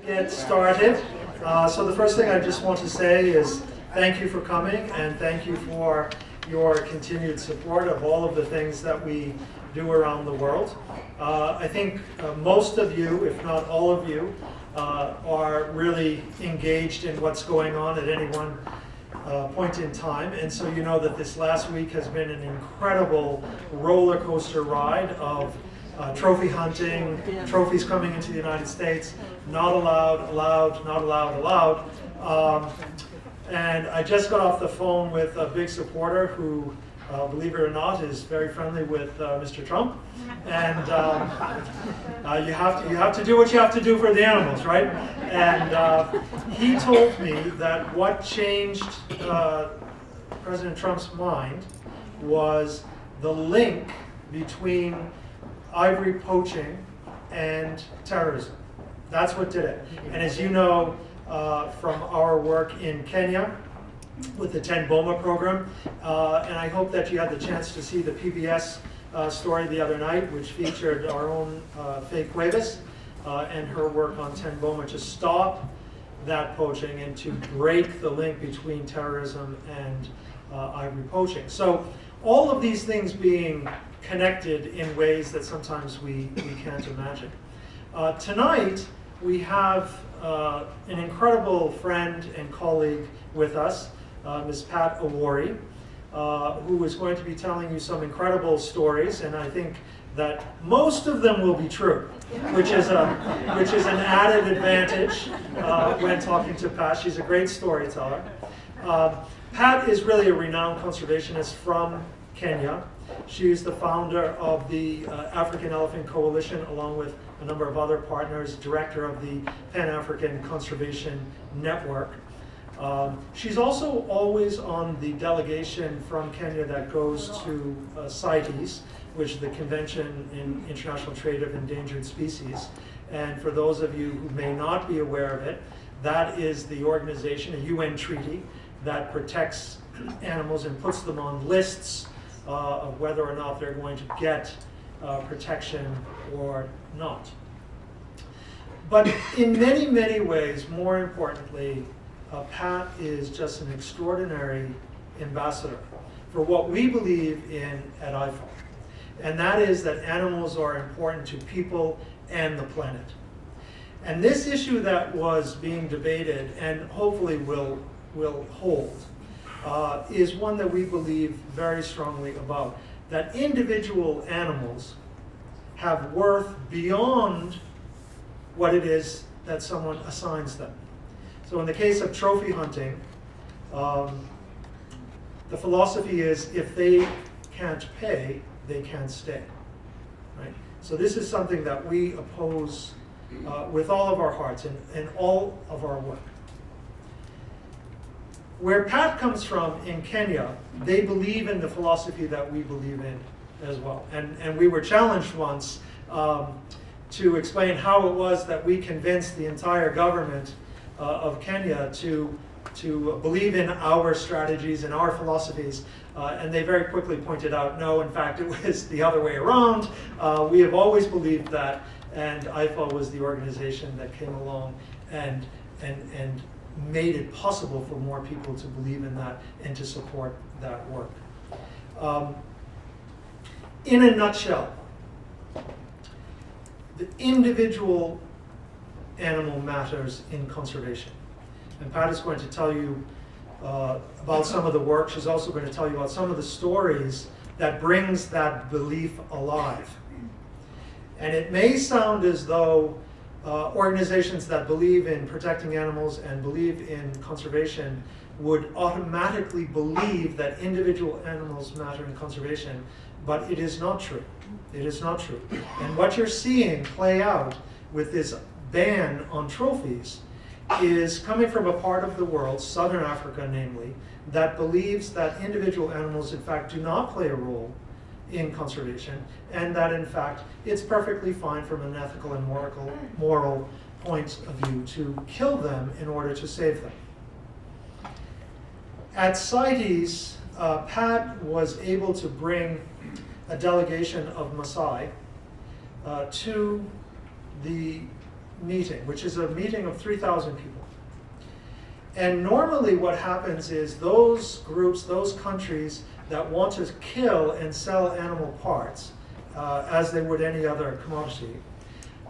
get started. So the first thing I just want to say is thank you for coming, and thank you for your continued support of all of the things that we do around the world. I think most of you, if not all of you, are really engaged in what's going on at any one point in time, and so you know that this last week has been an incredible roller coaster ride of trophy hunting, trophies coming into the United States, not allowed, allowed, not allowed, allowed. And I just got off the phone with a big supporter who, believe it or not, is very friendly with Mr. Trump. And you have to do what you have to do for the animals, right? And he told me that what changed President Trump's mind was the link between Ivory poaching and terrorism. That's what did it. And as you know from our work in Kenya with the 10 Boma program, and I hope that you had the chance to see the PBS story the other night, which featured our own Faye Cuevas and her work on 10 Boma to stop that poaching and to break the link between terrorism and ivory poaching. So all of these things being connected in ways that sometimes we can't imagine. Tonight, we have an incredible friend and colleague with us, Ms. Pat Awori, who is going to be telling you some incredible stories, and I think that most of them will be true, which is an added advantage when talking to Pat. She's a great storyteller. Pat is really a renowned conservationist from Kenya. She is the founder of the African Elephant Coalition, along with a number of other partners, director of the Pan-African Conservation Network. She's also always on the delegation from Kenya that goes to CITES, which is the Convention in International Trade of Endangered Species. And for those of you who may not be aware of it, that is the organization, a UN treaty, that protects animals and puts them on lists of whether or not they're going to get protection or not. But in many, many ways, more importantly, Pat is just an extraordinary ambassador for what we believe in at IFAW. And that is that animals are important to people and the planet. And this issue that was being debated, and hopefully will hold, is one that we believe very strongly about, that individual animals have worth beyond what it is that someone assigns them. So in the case of trophy hunting, the philosophy is if they can't pay, they can't stay, right? So this is something that we oppose with all of our hearts and all of our work. Where Pat comes from in Kenya, they believe in the philosophy that we believe in as well. And we were challenged once to explain how it was that we convinced the entire government of Kenya to believe in our strategies and our philosophies. And they very quickly pointed out, no, in fact, it was the other way around. We have always believed that, and IFAW was the organization that came along and made it possible for more people to believe in that and to support that work. In a nutshell, the individual animal matters in conservation. And Pat is going to tell you about some of the work. She's also going to tell you about some of the stories that brings that belief alive. And it may sound as though organizations that believe in protecting animals and believe in conservation would automatically believe that individual animals matter in conservation, but it is not true. It is not true. And what you're seeing play out with this ban on trophies is coming from a part of the world, Southern Africa namely, that believes that individual animals in fact do not play a role in conservation, and that in fact it's perfectly fine from an ethical and moral point of view to kill them in order to save them. At CITES, Pat was able to bring a delegation of Maasai to the meeting, which is a meeting of 3,000 people. And normally what happens is those groups, those countries that want to kill and sell animal parts, as they would any other commodity,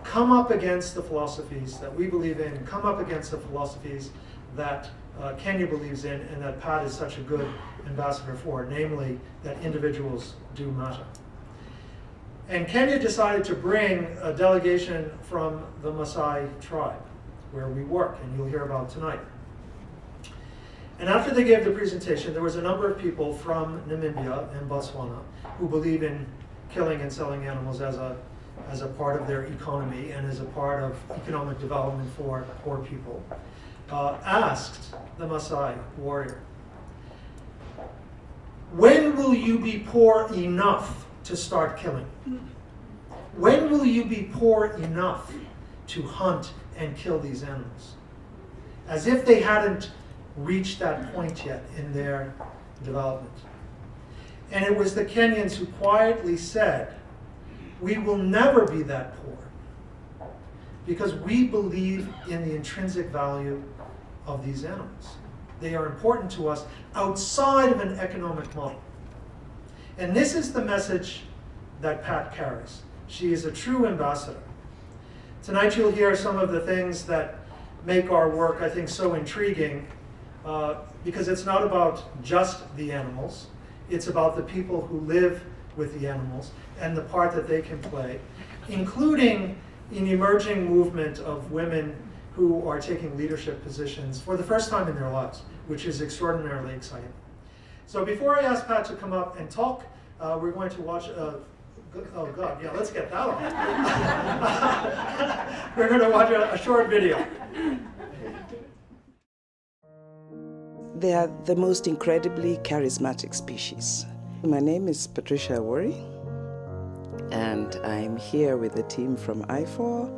come up against the philosophies that we believe in, and come up against the philosophies that Kenya believes in, and that Pat is such a good ambassador for, namely that individuals do matter. And Kenya decided to bring a delegation from the Maasai tribe, where we work, and you'll hear about tonight. And after they gave the presentation, there was a number of people from Namibia and Botswana who believe in killing and selling animals as a part of their economy and as a part of economic development for poor people, asked the Maasai warrior, when will you be poor enough to start killing? When will you be poor enough to hunt and kill these animals? As if they hadn't reached that point yet in their development. And it was the Kenyans who quietly said, we will never be that poor because we believe in the intrinsic value of these animals. They are important to us outside of an economic model. And this is the message that Pat carries. She is a true ambassador. Tonight you'll hear some of the things that make our work, I think, so intriguing, because it's not about just the animals. It's about the people who live with the animals and the part that they can play, including an emerging movement of women who are taking leadership positions for the first time in their lives, which is extraordinarily exciting. So before I ask Pat to come up and talk, we're going to watch oh God, yeah, let's get that on. We're going to watch a short video. They are the most incredibly charismatic species. My name is Patricia Awori, and I'm here with a team from IFAW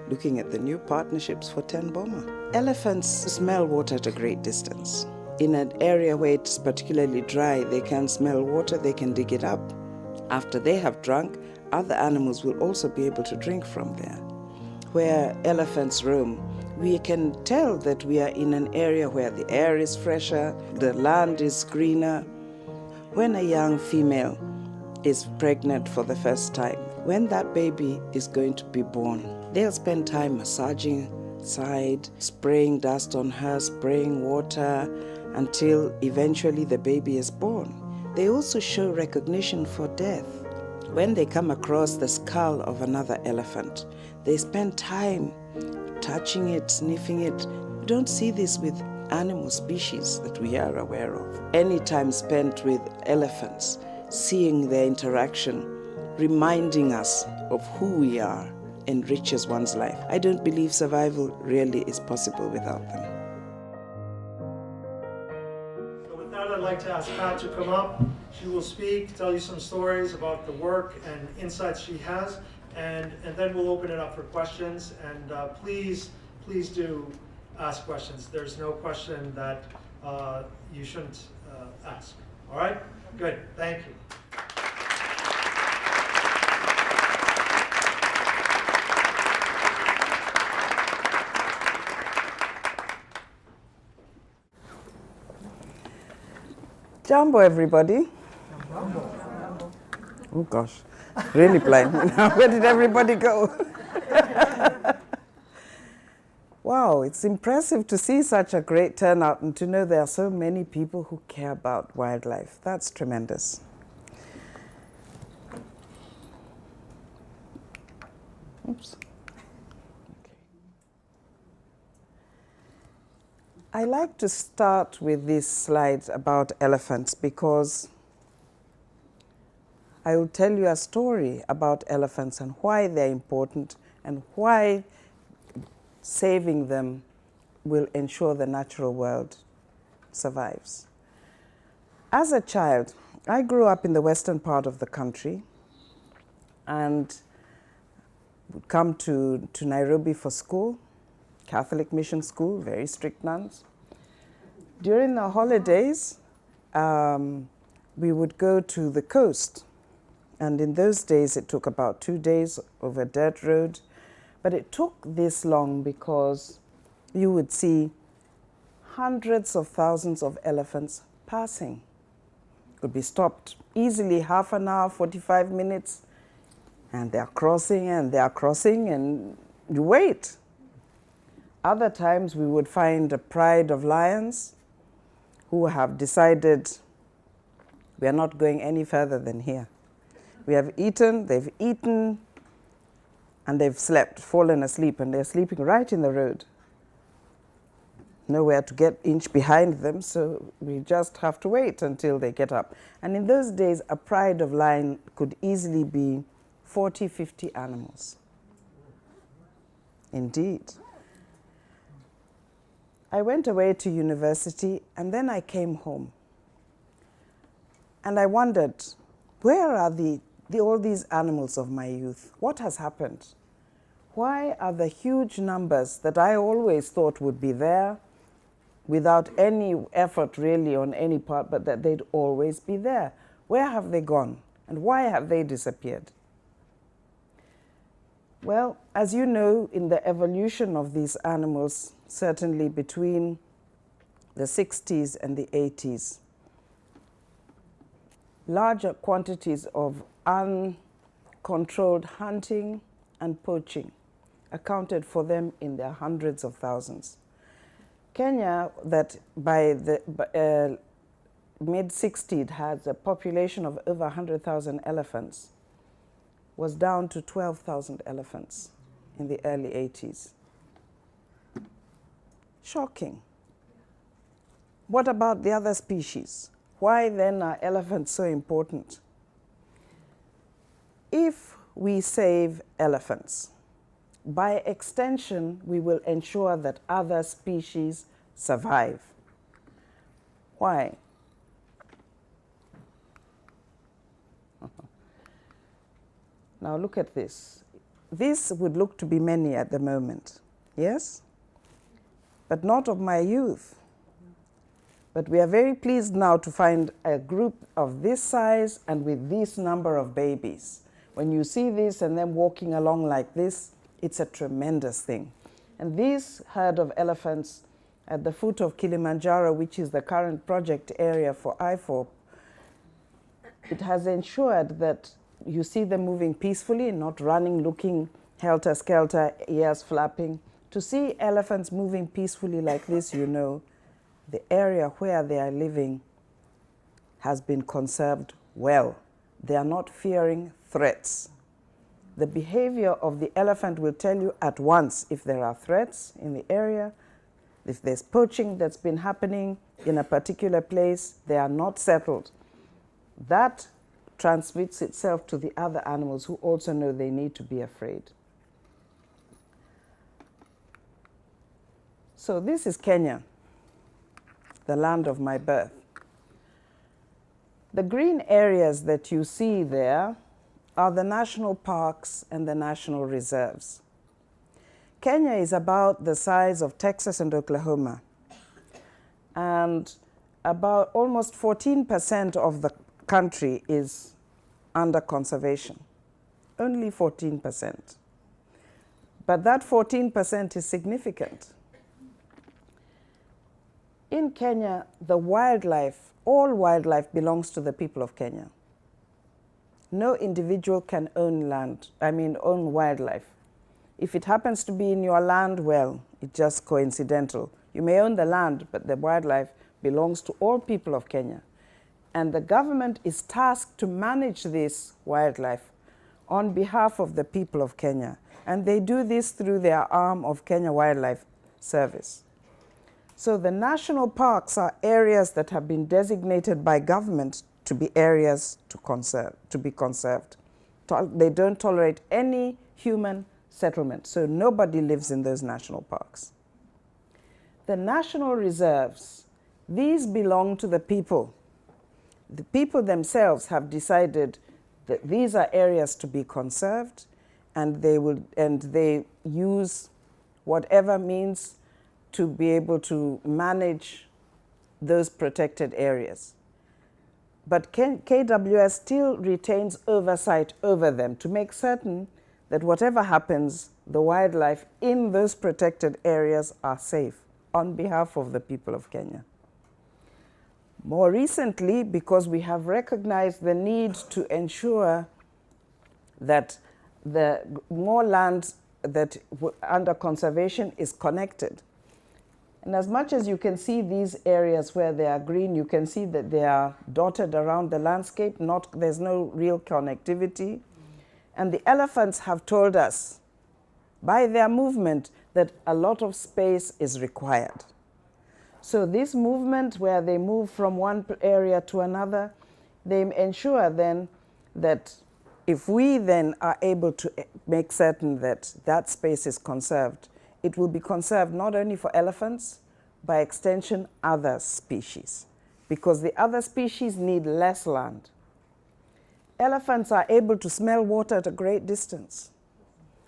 looking at the new partnerships for Ten Boma. Elephants smell water at a great distance. In an area where it's particularly dry, they can smell water, they can dig it up. After they have drunk, other animals will also be able to drink from there. Where elephants roam, we can tell that we are in an area where the air is fresher, the land is greener. When a young female is pregnant for the first time, when that baby is going to be born, they'll spend time massaging side, spraying dust on her, spraying water, until eventually the baby is born. They also show recognition for death. When they come across the skull of another elephant, they spend time touching it, sniffing it. We don't see this with animal species that we are aware of. Any time spent with elephants, seeing their interaction, reminding us of who we are, enriches one's life. I don't believe survival really is possible without them. So with that, I'd like to ask Pat to come up. She will speak, tell you some stories about the work and insights she has, and then we'll open it up for questions. And please do ask questions. There's no question that you shouldn't ask. All right? Good. Thank you. Jambo, everybody. Oh gosh, really blind. Where did everybody go? Wow, it's impressive to see such a great turnout and to know there are so many people who care about wildlife. That's tremendous. Oops. Okay. I like to start with these slides about elephants because I will tell you a story about elephants and why they're important and why saving them will ensure the natural world survives. As a child, I grew up in the western part of the country and would come to Nairobi for school, Catholic mission school, very strict nuns. During the holidays, we would go to the coast. And in those days, it took about 2 days over dirt road. But it took this long because you would see hundreds of thousands of elephants passing. Could be stopped easily half an hour, 45 minutes, and they're crossing and they're crossing, and you wait. Other times we would find a pride of lions who have decided we are not going any further than here. We have eaten, they've eaten, and they've slept, fallen asleep, and they're sleeping right in the road. Nowhere to get inch behind them, so we just have to wait until they get up. And in those days, a pride of lion could easily be 40, 50 animals. Indeed. I went away to university, and then I came home. And I wondered, where are all these animals of my youth? What has happened? Why are the huge numbers that I always thought would be there, without any effort really on any part, but that they'd always be there? Where have they gone? And why have they disappeared? Well, as you know, in the evolution of these animals, certainly between the 60s and the 80s, larger quantities of uncontrolled hunting and poaching accounted for them in their hundreds of thousands. Kenya, that by the mid-60s had a population of over 100,000 elephants, was down to 12,000 elephants in the early 80s. Shocking. What about the other species? Why then are elephants so important? If we save elephants, by extension, we will ensure that other species survive. Why? Now look at this. This would look to be many at the moment, yes? But not of my youth. But we are very pleased now to find a group of this size and with this number of babies. When you see this and them walking along like this, it's a tremendous thing. And this herd of elephants at the foot of Kilimanjaro, which is the current project area for IFAW, it has ensured that you see them moving peacefully, not running, looking helter-skelter, ears flapping. To see elephants moving peacefully like this, you know, the area where they are living has been conserved well. They are not fearing threats. The behavior of the elephant will tell you at once if there are threats in the area, if there's poaching that's been happening in a particular place, they are not settled. That transmits itself to the other animals who also know they need to be afraid. So this is Kenya, the land of my birth. The green areas that you see there are the national parks and the national reserves. Kenya is about the size of Texas and Oklahoma, and about almost 14% of the country is under conservation, only 14%. But that 14% is significant. In Kenya, the wildlife, all wildlife belongs to the people of Kenya. No individual can own own wildlife. If it happens to be in your land, well, it's just coincidental. You may own the land, but the wildlife belongs to all people of Kenya. And the government is tasked to manage this wildlife on behalf of the people of Kenya. And they do this through their arm of Kenya Wildlife Service. So the national parks are areas that have been designated by government to be areas to be conserved. They don't tolerate any human settlement, so nobody lives in those national parks. The national reserves, these belong to the people. The people themselves have decided that these are areas to be conserved, and they use whatever means to be able to manage those protected areas. But KWS still retains oversight over them to make certain that whatever happens, the wildlife in those protected areas are safe on behalf of the people of Kenya. More recently, because we have recognized the need to ensure that the more land that under conservation is connected. And as much as you can see these areas where they are green, you can see that they are dotted around the landscape, there's no real connectivity. And the elephants have told us by their movement that a lot of space is required. So this movement where they move from one area to another, they ensure then that if we then are able to make certain that that space is conserved, it will be conserved not only for elephants, by extension other species, because the other species need less land. Elephants are able to smell water at a great distance,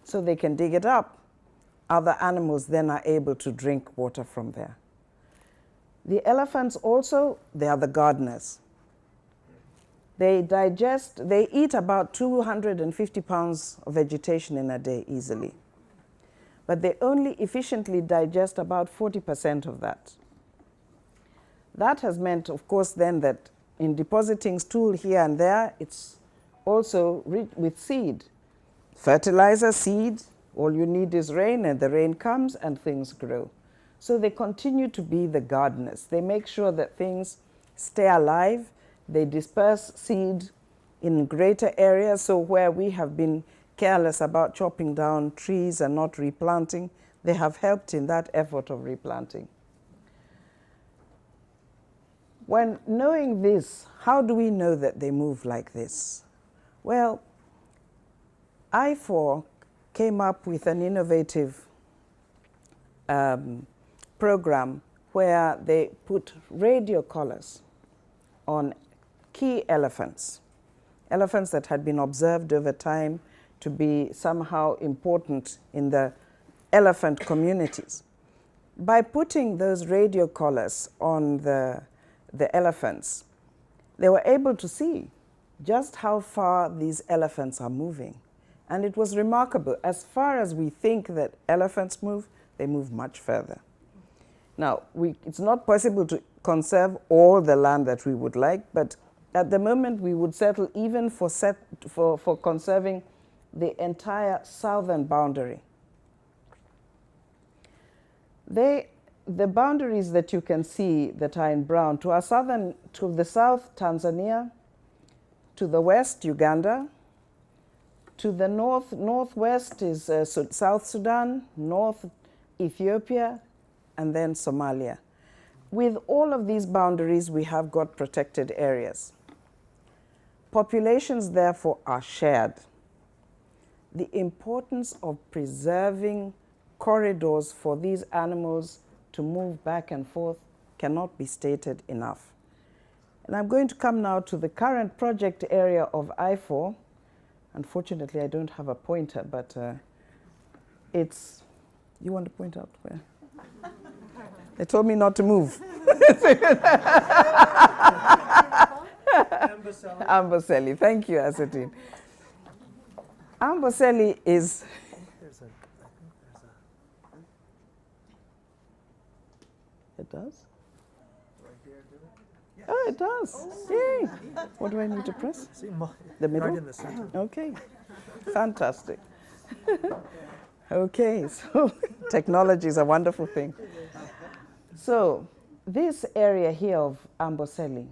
so they can dig it up. Other animals then are able to drink water from there. The elephants also, they are the gardeners. They eat about 250 pounds of vegetation in a day easily. But they only efficiently digest about 40% of that. That has meant, of course, then that in depositing stool here and there, it's also rich with seed. Fertilizer, seed, all you need is rain, and the rain comes and things grow. So they continue to be the gardeners. They make sure that things stay alive. They disperse seed in greater areas, so where we have been careless about chopping down trees and not replanting, they have helped in that effort of replanting. When knowing this, how do we know that they move like this? Well, IFAW came up with an innovative program where they put radio collars on key elephants, elephants that had been observed over time to be somehow important in the elephant communities. By putting those radio collars on the elephants, they were able to see just how far these elephants are moving. And it was remarkable. As far as we think that elephants move, they move much further. Now, it's not possible to conserve all the land that we would like, but at the moment we would settle even for conserving the entire southern boundary. The boundaries that you can see that are in brown, to the south, Tanzania, to the west, Uganda, to the northwest is South Sudan, north Ethiopia, and then Somalia. With all of these boundaries, we have got protected areas. Populations, therefore, are shared. The importance of preserving corridors for these animals to move back and forth cannot be stated enough. And I'm going to come now to the current project area of IFAW. Unfortunately, I don't have a pointer, but it's, you want to point out where? They told me not to move. Amboseli. Thank you, Asetin. Amboseli is... It does? Oh, it does. Yay. What do I need to press? The middle? Right in the center. Okay. Fantastic. Okay, so technology is a wonderful thing. So this area here of Amboseli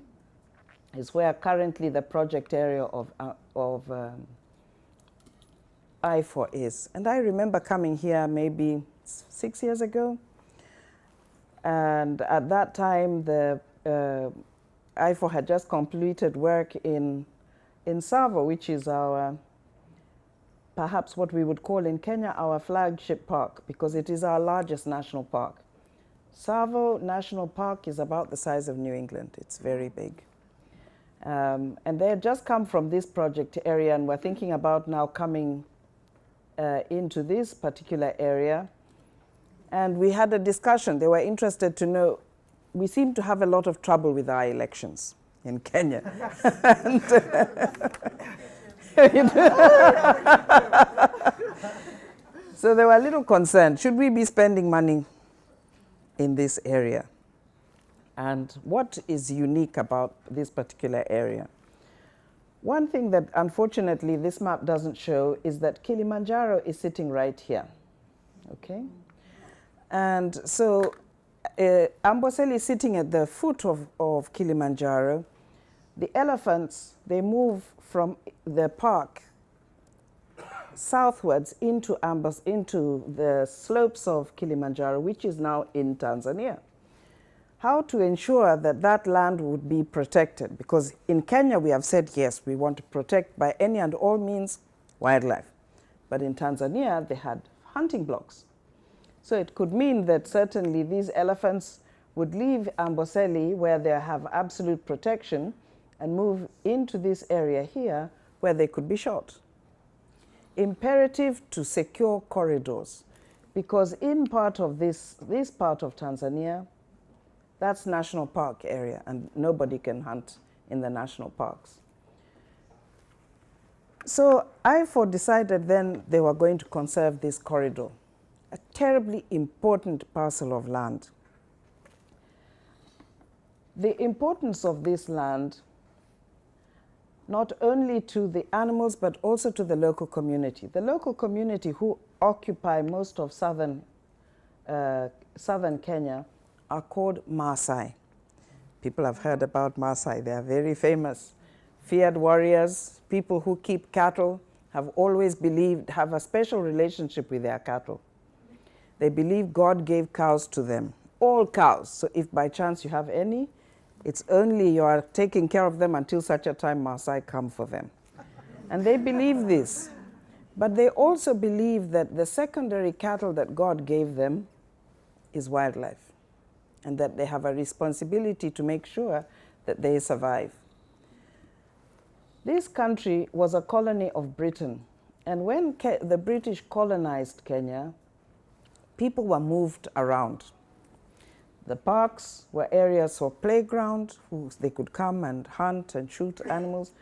is where currently the project area of IFAW is. And I remember coming here maybe 6 years ago. And at that time, the IFAW had just completed work in Tsavo, which is our, perhaps what we would call in Kenya, our flagship park, because it is our largest national park. Tsavo National Park is about the size of New England. It's very big. And they had just come from this project area and were thinking about now coming into this particular area. And we had a discussion. They were interested to know, we seem to have a lot of trouble with our elections in Kenya. So they were a little concerned. Should we be spending money in this area? And what is unique about this particular area? One thing that unfortunately this map doesn't show is that Kilimanjaro is sitting right here. Okay? And so Amboseli is sitting at the foot of Kilimanjaro. The elephants, they move from the park southwards into the slopes of Kilimanjaro, which is now in Tanzania. How to ensure that that land would be protected? Because in Kenya we have said, yes, we want to protect by any and all means wildlife. But in Tanzania they had hunting blocks. So it could mean that certainly these elephants would leave Amboseli where they have absolute protection and move into this area here where they could be shot. Imperative to secure corridors, because in part of this part of Tanzania, that's national park area and nobody can hunt in the national parks. So IFAW decided then they were going to conserve this corridor, a terribly important parcel of land. The importance of this land, not only to the animals, but also to the local community. The local community who occupy most of southern Kenya are called Maasai. People have heard about Maasai. They are very famous. Feared warriors, people who keep cattle, have always believed, have a special relationship with their cattle. They believe God gave cows to them, all cows. So if by chance you have any, it's only you are taking care of them until such a time Maasai come for them. And they believe this. But they also believe that the secondary cattle that God gave them is wildlife, and that they have a responsibility to make sure that they survive. This country was a colony of Britain, and when the British colonized Kenya, people were moved around. The parks were areas for playground, they could come and hunt and shoot animals.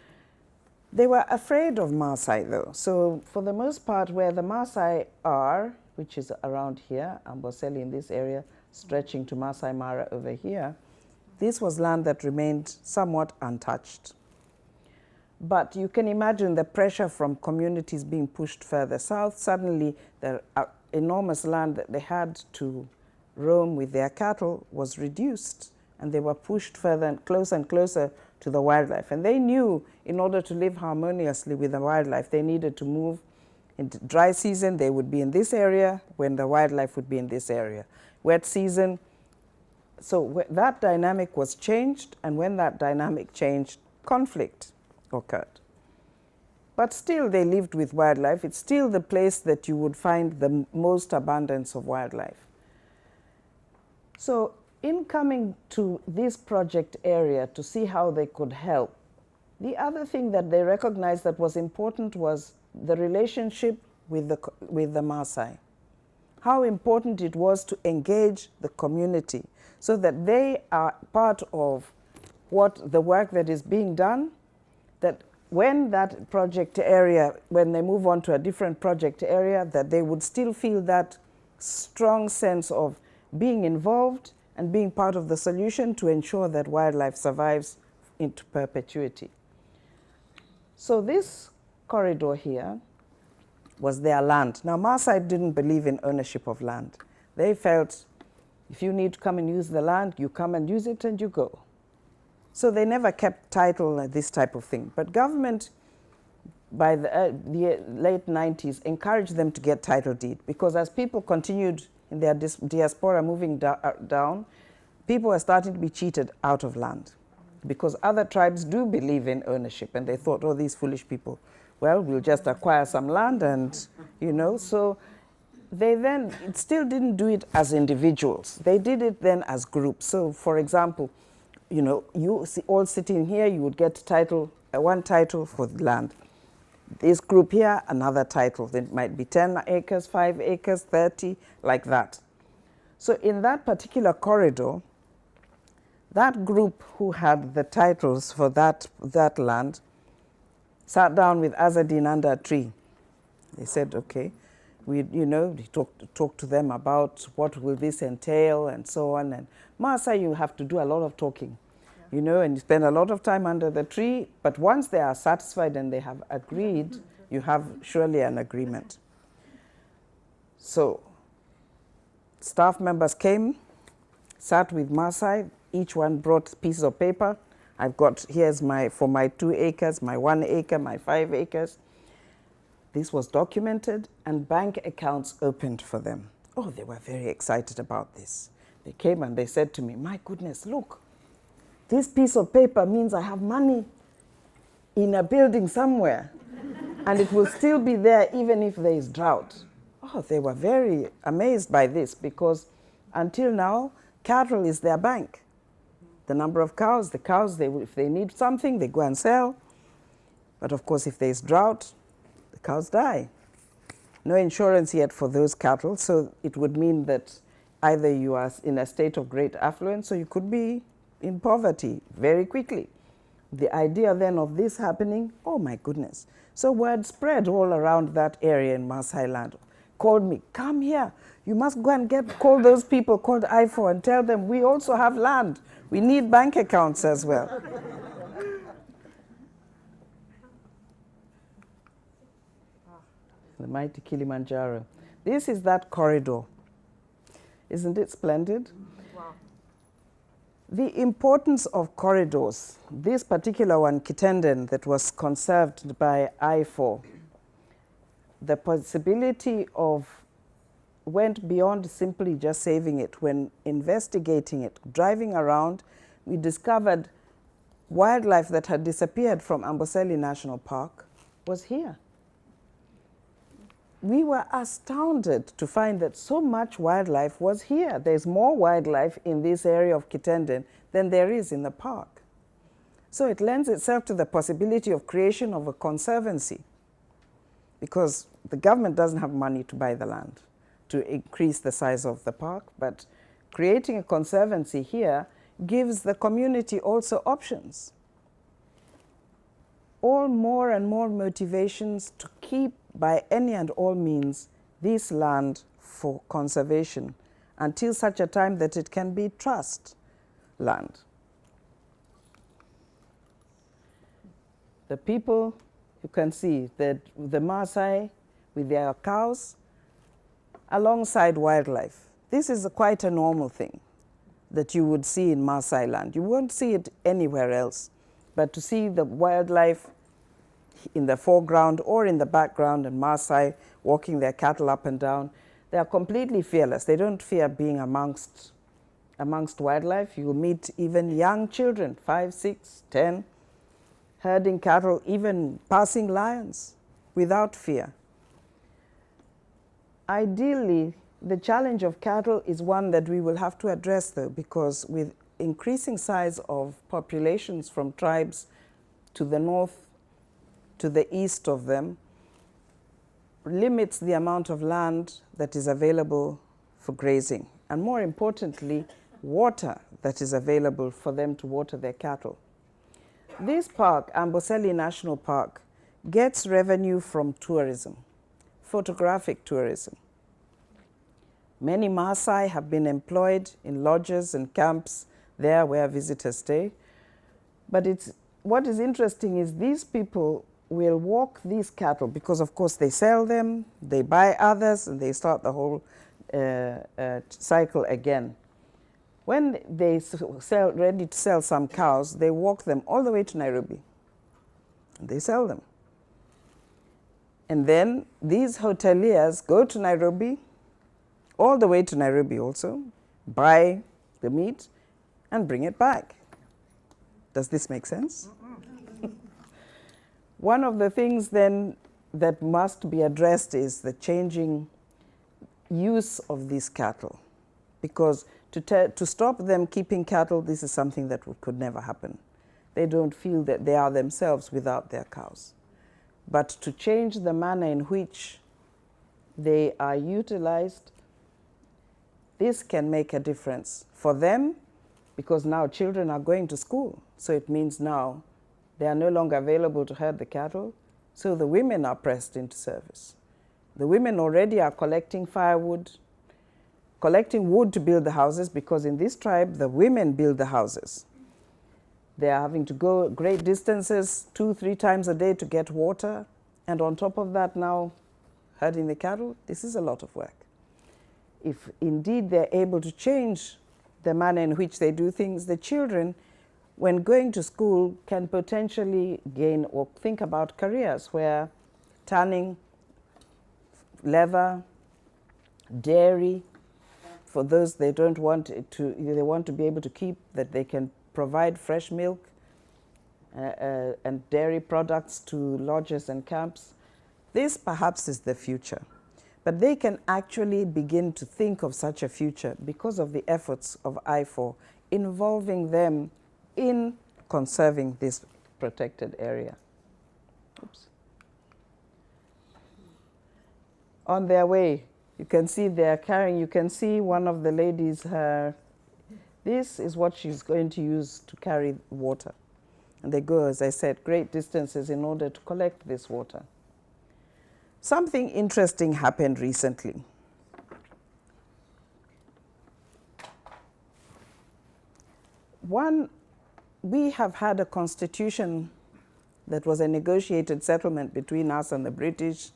They were afraid of Maasai though. So for the most part, where the Maasai are, which is around here, Amboseli in this area, stretching to Masai Mara over here, this was land that remained somewhat untouched. But you can imagine the pressure from communities being pushed further south. Suddenly, the enormous land that they had to roam with their cattle was reduced, and they were pushed further and closer to the wildlife. And they knew in order to live harmoniously with the wildlife, they needed to move. Into dry season, they would be in this area, when the wildlife would be in this area. Wet season, so that dynamic was changed, and when that dynamic changed, conflict occurred. But still they lived with wildlife. It's still the place that you would find the most abundance of wildlife. So in coming to this project area to see how they could help, the other thing that they recognized that was important was the relationship with the Maasai. How important it was to engage the community so that they are part of what the work that is being done, that when that project area, when they move on to a different project area, that they would still feel that strong sense of being involved and being part of the solution to ensure that wildlife survives into perpetuity. So this corridor here was their land. Now, Maasai didn't believe in ownership of land. They felt if you need to come and use the land, you come and use it and you go. So they never kept title and this type of thing. But government, by the late 90s, encouraged them to get title deed, because as people continued in their diaspora moving down, people were starting to be cheated out of land, because other tribes do believe in ownership, and they thought, oh, these foolish people, well, we'll just acquire some land and, you know. So they then still didn't do it as individuals. They did it then as groups. So, for example, you know, you all sitting here, you would get title, one title for the land. This group here, another title. It might be 10 acres, 5 acres, 30, like that. So in that particular corridor, that group who had the titles for that land sat down with Azadine under a tree. They said, okay, we talked to them about what will this entail and so on. And Maasai, you have to do a lot of talking, and you spend a lot of time under the tree. But once they are satisfied and they have agreed, you have surely an agreement. So staff members came, sat with Maasai. Each one brought pieces of paper. I've got, here's for my 2 acres, my 1 acre, my 5 acres. This was documented and bank accounts opened for them. Oh, they were very excited about this. They came and they said to me, my goodness, look, this piece of paper means I have money in a building somewhere and it will still be there even if there is drought. Oh, they were very amazed by this because until now, cattle is their bank. The number of cows, if they need something, they go and sell. But of course, if there's drought, the cows die. No insurance yet for those cattle, so it would mean that either you are in a state of great affluence or you could be in poverty very quickly. The idea then of this happening, oh my goodness. So word spread all around that area in Maasai land. Called me, come here. You must go and call those people called IFAW and tell them we also have land. We need bank accounts as well. The mighty Kilimanjaro. This is that corridor. Isn't it splendid? Wow. The importance of corridors, this particular one, Kitenden, that was conserved by IFAW, the possibility of went beyond simply just saving it. When investigating it, driving around, we discovered wildlife that had disappeared from Amboseli National Park was here. We were astounded to find that so much wildlife was here. There's more wildlife in this area of Kitenden than there is in the park. So it lends itself to the possibility of creation of a conservancy because the government doesn't have money to buy the land to increase the size of the park, but creating a conservancy here gives the community also options. All more and more motivations to keep by any and all means this land for conservation until such a time that it can be trust land. The people, you can see that the Maasai with their cows alongside wildlife. This is quite a normal thing that you would see in Maasai land. You won't see it anywhere else, but to see the wildlife in the foreground or in the background and Maasai walking their cattle up and down, they are completely fearless. They don't fear being amongst wildlife. You will meet even young children, 5, 6, 10, herding cattle, even passing lions without fear. Ideally, the challenge of cattle is one that we will have to address though, because with increasing size of populations from tribes to the north, to the east of them, limits the amount of land that is available for grazing. And more importantly, water that is available for them to water their cattle. This park, Amboseli National Park, gets revenue from tourism, photographic tourism. Many Maasai have been employed in lodges and camps there where visitors stay. But what is interesting is these people will walk these cattle because, of course, they sell them, they buy others, and they start the whole cycle again. When they ready to sell some cows, they walk them all the way to Nairobi. And they sell them. And then these hoteliers go to Nairobi, all the way to Nairobi also, buy the meat, and bring it back. Does this make sense? One of the things then that must be addressed is the changing use of these cattle. Because to stop them keeping cattle, this is something that could never happen. They don't feel that they are themselves without their cows. But to change the manner in which they are utilized, this can make a difference for them, because now children are going to school. So it means now They are no longer available to herd the cattle, so the women are pressed into service. The women already are collecting firewood, collecting wood to build the houses, because in this tribe, the women build the houses. They are having to go great distances, 2-3 times a day to get water. And on top of that now, herding the cattle, this is a lot of work. If indeed they're able to change the manner in which they do things, the children, when going to school, can potentially gain or think about careers where tanning, leather, dairy, for those they don't want to, they want to be able to keep, that they can provide fresh milk and dairy products to lodges and camps. This perhaps is the future. But they can actually begin to think of such a future because of the efforts of IFAW involving them in conserving this protected area. Oops. On their way, you can see they're carrying, you can see one of the ladies, this is what she's going to use to carry water. And they go, as I said, great distances in order to collect this water. Something interesting happened recently. One, we have had a constitution that was a negotiated settlement between us and the British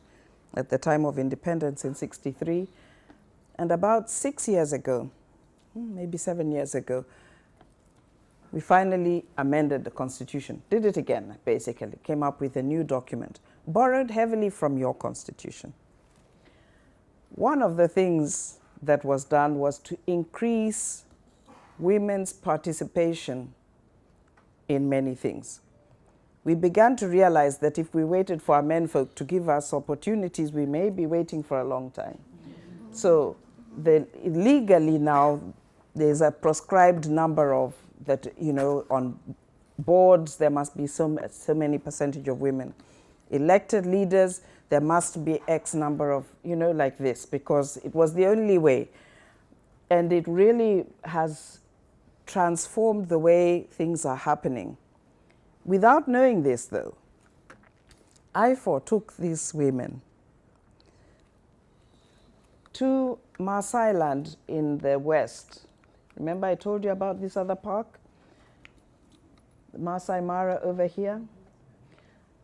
at the time of independence in '63. And about 6 years ago, maybe 7 years ago, we finally amended the constitution, did it again, basically, came up with a new document, borrowed heavily from your constitution. One of the things that was done was to increase women's participation in many things. We began to realize that if we waited for our menfolk to give us opportunities, we may be waiting for a long time. So legally now, there's a prescribed number of that, you know, on boards, there must be so many percentage of women. Elected leaders, there must be X number of, you know, like this, because it was the only way. And it really has transformed the way things are happening. Without knowing this, though, IFAW took these women to Maasai land in the west. Remember I told you about this other park? Maasai Mara over here.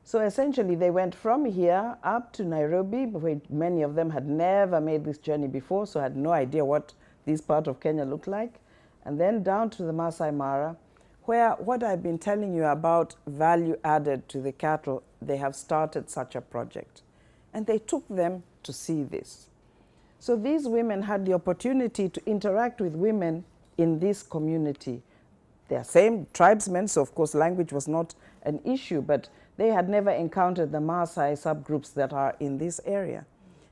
So essentially they went from here up to Nairobi, where many of them had never made this journey before, so had no idea what this part of Kenya looked like. And then down to the Maasai Mara, where what I've been telling you about value added to the cattle, they have started such a project. And they took them to see this. So these women had the opportunity to interact with women in this community. They are same tribesmen, so of course language was not an issue, but they had never encountered the Maasai subgroups that are in this area.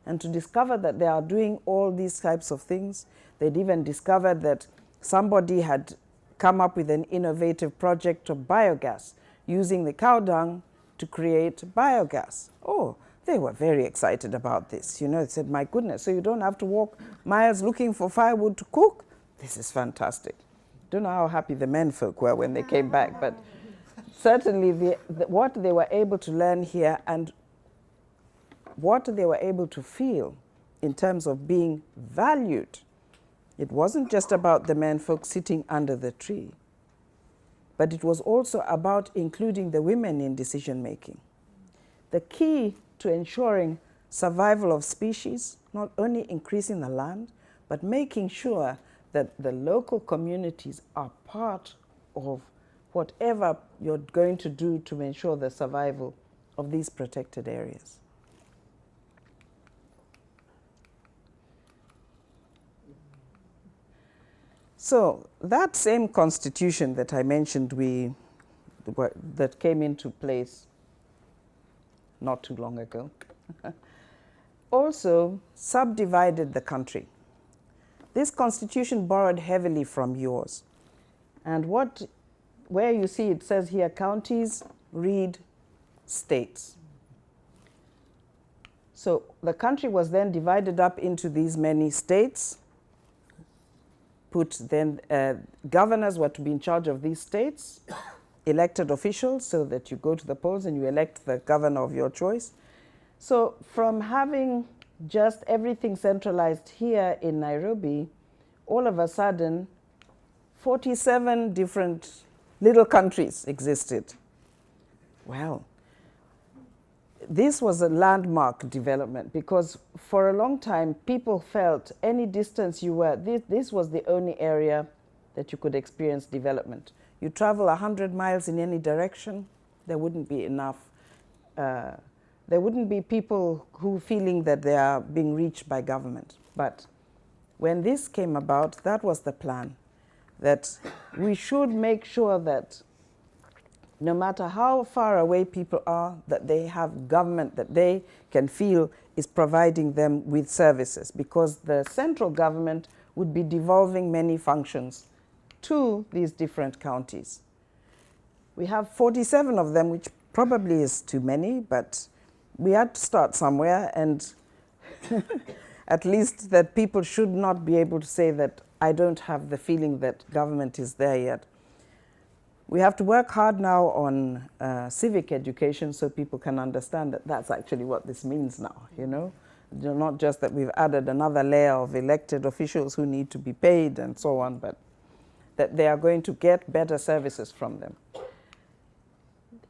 And to discover that they are doing all these types of things, they'd even discovered that somebody had come up with an innovative project of biogas, using the cow dung to create biogas. Oh, they were very excited about this. You know, they said, my goodness, so you don't have to walk miles looking for firewood to cook? This is fantastic. Don't know how happy the menfolk were when they came back, but certainly what they were able to learn here and what they were able to feel in terms of being valued. It wasn't just about the menfolk sitting under the tree, but it was also about including the women in decision making. The key to ensuring survival of species, not only increasing the land, but making sure that the local communities are part of whatever you're going to do to ensure the survival of these protected areas. So that same constitution that I mentioned that came into place not too long ago also subdivided the country. This constitution borrowed heavily from yours. And where you see it says here counties, read states. So the country was then divided up into these many states. Governors were to be in charge of these states, elected officials, so that you go to the polls and you elect the governor of your choice. So from having just everything centralized here in Nairobi, all of a sudden, 47 different little countries existed. Well, this was a landmark development because for a long time, people felt any distance you were, this was the only area that you could experience development. You travel 100 miles in any direction, there wouldn't be enough. There wouldn't be people who feeling that they are being reached by government. But when this came about, that was the plan, that we should make sure that no matter how far away people are, that they have government that they can feel is providing them with services, because the central government would be devolving many functions to these different counties. We have 47 of them, which probably is too many, but we had to start somewhere, and at least that people should not be able to say that I don't have the feeling that government is there yet. We have to work hard now on civic education so people can understand that that's actually what this means now, you know? Not just that we've added another layer of elected officials who need to be paid and so on, but that they are going to get better services from them.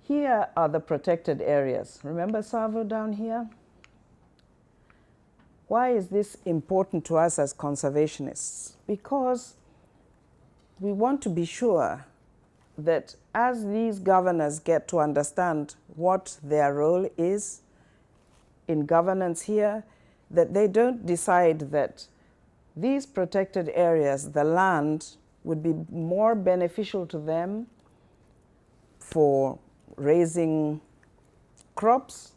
Here are the protected areas. Remember Savo down here? Why is this important to us as conservationists? Because we want to be sure that as these governors get to understand what their role is in governance here, that they don't decide that these protected areas, the land, would be more beneficial to them for raising crops,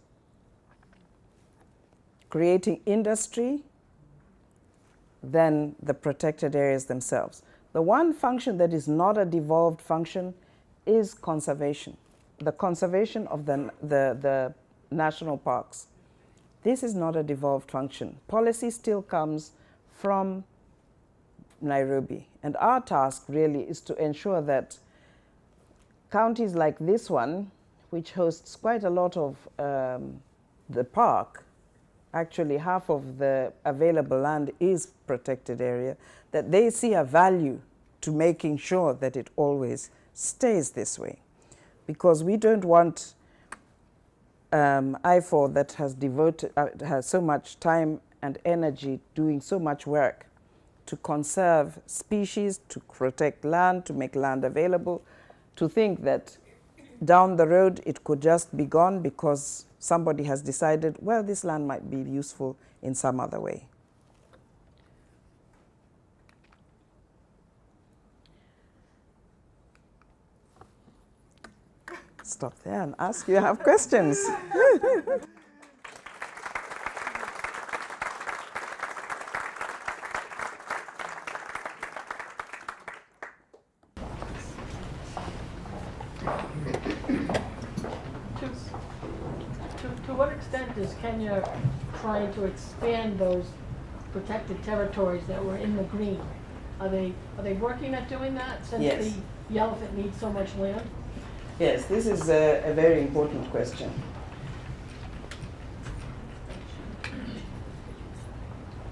creating industry, than the protected areas themselves. The one function that is not a devolved function is conservation, the conservation of the national parks. This is not a devolved function. Policy still comes from Nairobi, and our task really is to ensure that counties like this one, which hosts quite a lot of the park, actually half of the available land is protected area, that they see a value to making sure that it always stays this way. Because we don't want IFAW that has devoted, has so much time and energy doing so much work to conserve species, to protect land, to make land available, to think that down the road it could just be gone because somebody has decided, well, this land might be useful in some other way. Stop there and ask you have questions. To what extent is Kenya trying to expand those protected territories that were in the green? Are they working at doing that since Yes. the elephant needs so much land? Yes, this is a very important question.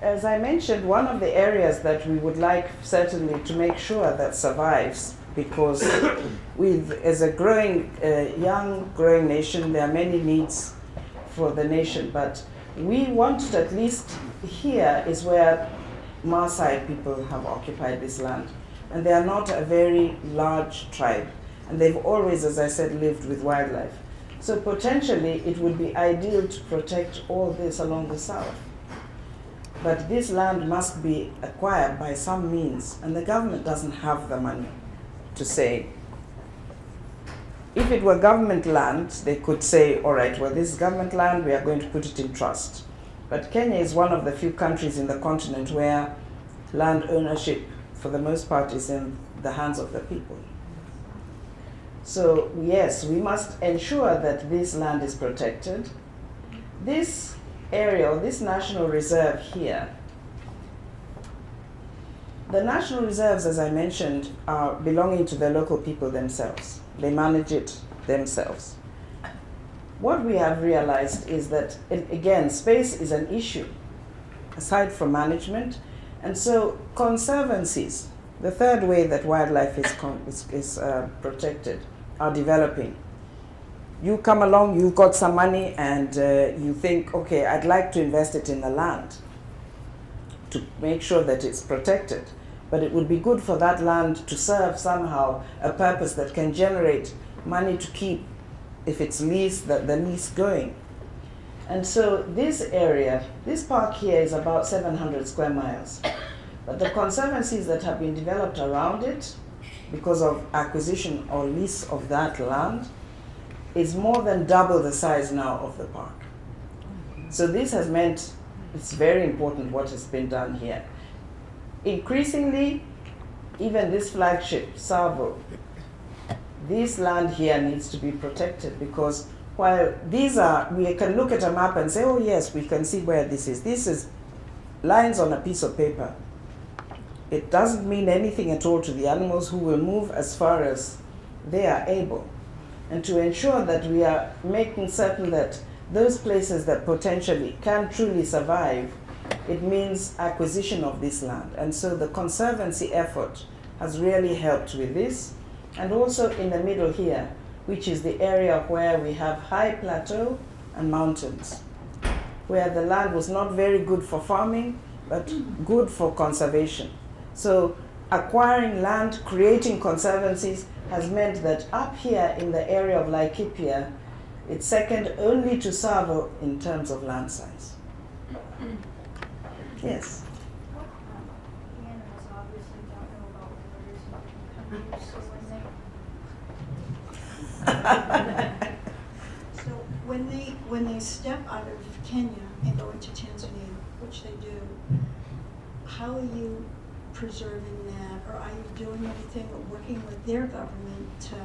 As I mentioned, one of the areas that we would like certainly to make sure that survives, because as a growing, young growing nation, there are many needs for the nation, but we want to, at least here is where Maasai people have occupied this land, and they are not a very large tribe, and they've always, as I said, lived with wildlife. So potentially it would be ideal to protect all this along the south. But this land must be acquired by some means, and the government doesn't have the money to say. If it were government land, they could say, all right, well, this is government land, we are going to put it in trust. But Kenya is one of the few countries in the continent where land ownership, for the most part, is in the hands of the people. So yes, we must ensure that this land is protected. This area, or this national reserve here, the national reserves, as I mentioned, are belonging to the local people themselves. They manage it themselves. What we have realized is that, again, space is an issue, aside from management. And so conservancies, the third way that wildlife is protected, are developing. You come along, you've got some money, and you think, okay, I'd like to invest it in the land to make sure that it's protected. But it would be good for that land to serve somehow a purpose that can generate money to keep, if it's leased, the lease going. And so this area, this park here is about 700 square miles. But the conservancies that have been developed around it, because of acquisition or lease of that land, is more than double the size now of the park. So this has meant it's very important what has been done here. Increasingly, even this flagship, Savo, this land here needs to be protected, because while these are, we can look at a map and say, oh yes, we can see where this is. This is lines on a piece of paper. It doesn't mean anything at all to the animals, who will move as far as they are able. And to ensure that we are making certain that those places that potentially can truly survive, it means acquisition of this land. And so the conservancy effort has really helped with this. And also in the middle here, which is the area where we have high plateau and mountains, where the land was not very good for farming, but good for conservation. So acquiring land, creating conservancies, has meant that up here in the area of Laikipia, it's second only to Savo in terms of land size. Yes? The animals obviously don't know about borders and so when they step out of Kenya and go into Tanzania, which they do, how are you preserving that, or are you doing anything or working with their government to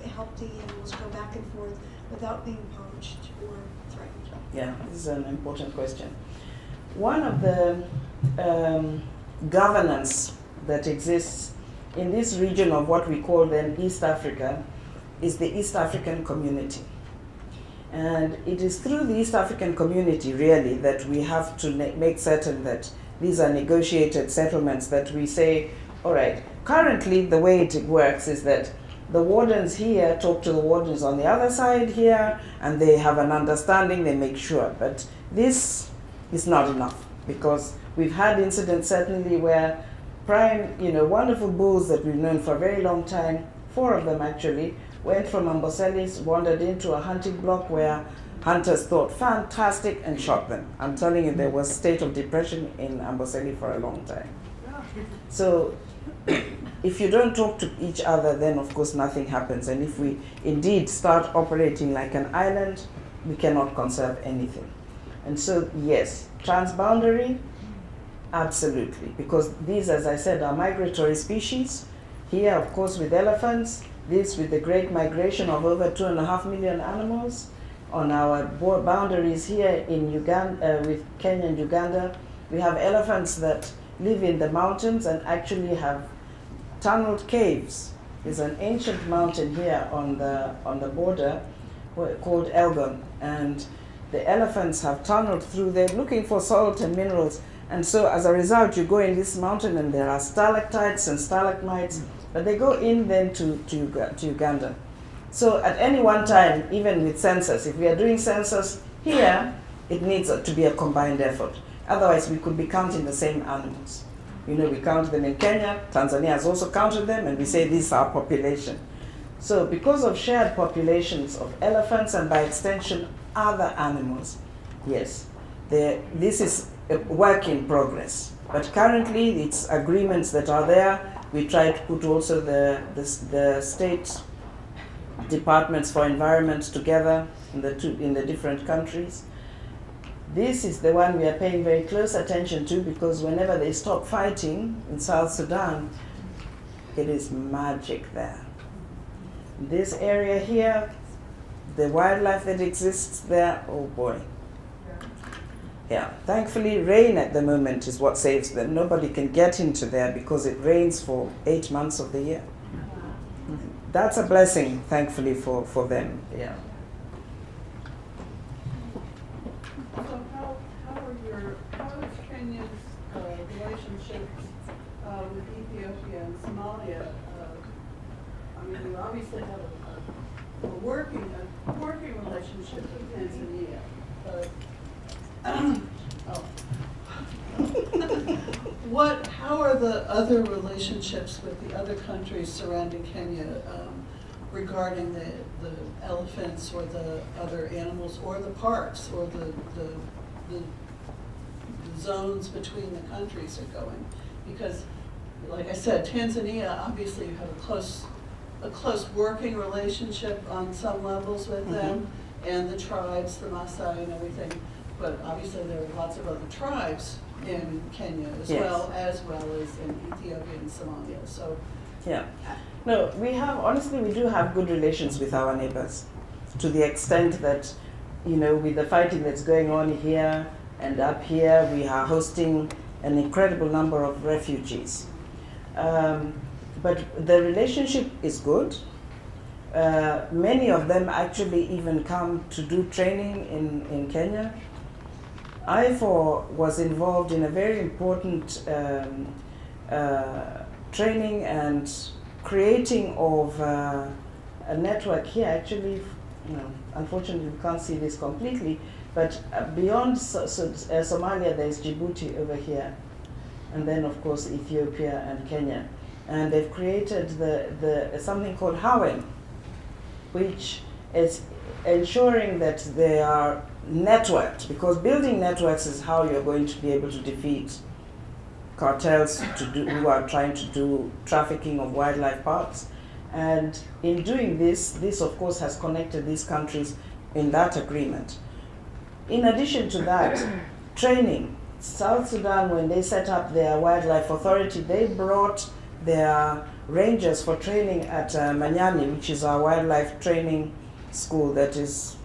help the animals go back and forth without being poached or threatened? Yeah, this is an important question. One of the governance that exists in this region of what we call then East Africa is the East African Community. And it is through the East African Community really that we have to make certain that these are negotiated settlements, that we say, all right, currently the way it works is that the wardens here talk to the wardens on the other side here, and they have an understanding, they make sure. But this is not enough, because we've had incidents certainly where prime, wonderful bulls that we've known for a very long time, 4 of them actually, went from Amboseli, wandered into a hunting block where hunters thought fantastic and shot them. I'm telling you, there was a state of depression in Amboseli for a long time. So if you don't talk to each other, then of course nothing happens. And if we indeed start operating like an island, we cannot conserve anything. And so yes, transboundary, absolutely. Because these, as I said, are migratory species. Here, of course, with elephants, this with the great migration of over 2.5 million animals. On our boundaries here in Uganda, with Kenya and Uganda, we have elephants that live in the mountains and actually have tunneled caves. There's an ancient mountain here on the border called Elgon, and the elephants have tunneled through there looking for salt and minerals. And so as a result, you go in this mountain and there are stalactites and stalagmites, but they go in then to Uganda. So at any one time, even with census, if we are doing census here, it needs to be a combined effort. Otherwise, we could be counting the same animals. We count them in Kenya, Tanzania has also counted them, and we say this is our population. So because of shared populations of elephants and by extension other animals, yes, this is a work in progress. But currently, it's agreements that are there. We try to put also the state departments for environment together in the different countries. This is the one we are paying very close attention to, because whenever they stop fighting in South Sudan, it is magic there. This area here, the wildlife that exists there, oh boy. Yeah, thankfully rain at the moment is what saves them. Nobody can get into there because it rains for 8 months of the year. That's a blessing, thankfully, for them. Yeah. So how is Kenya's relationships with Ethiopia and Somalia? I mean, you obviously have a working relationship with Tanzania, but how are the other relationships with the other countries surrounding Kenya regarding the elephants or the other animals or the parks or the zones between the countries are going? Because, like I said, Tanzania, obviously you have a close working relationship on some levels with them, and the tribes, the Maasai and everything. But obviously there are lots of other tribes in Kenya as well as in Ethiopia and Somalia. So yeah. No, we do have good relations with our neighbors, to the extent that, with the fighting that's going on here and up here, we are hosting an incredible number of refugees. But the relationship is good. Many of them actually even come to do training in Kenya. IFAW was involved in a very important training and creating of a network here. Actually, unfortunately we can't see this completely, but beyond Somalia there's Djibouti over here, and then of course Ethiopia and Kenya. And they've created the something called HAWEN, which is ensuring that they are networked, because building networks is how you're going to be able to defeat cartels who are trying to do trafficking of wildlife parks. And in doing this of course has connected these countries in that agreement. In addition to that, training. South Sudan, when they set up their wildlife authority, they brought their rangers for training at Manyani, which is our wildlife training school that is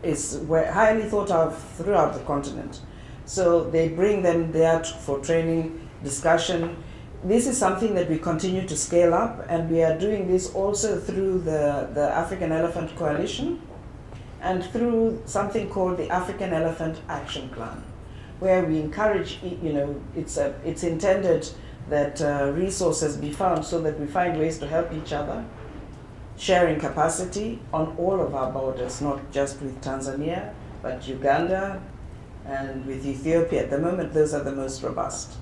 highly thought of throughout the continent. So they bring them there for training, discussion. This is something that we continue to scale up, and we are doing this also through the African Elephant Coalition and through something called the African Elephant Action Plan, where we encourage, it's intended that resources be found so that we find ways to help each other, sharing capacity on all of our borders, not just with Tanzania, but Uganda and with Ethiopia. At the moment, those are the most robust.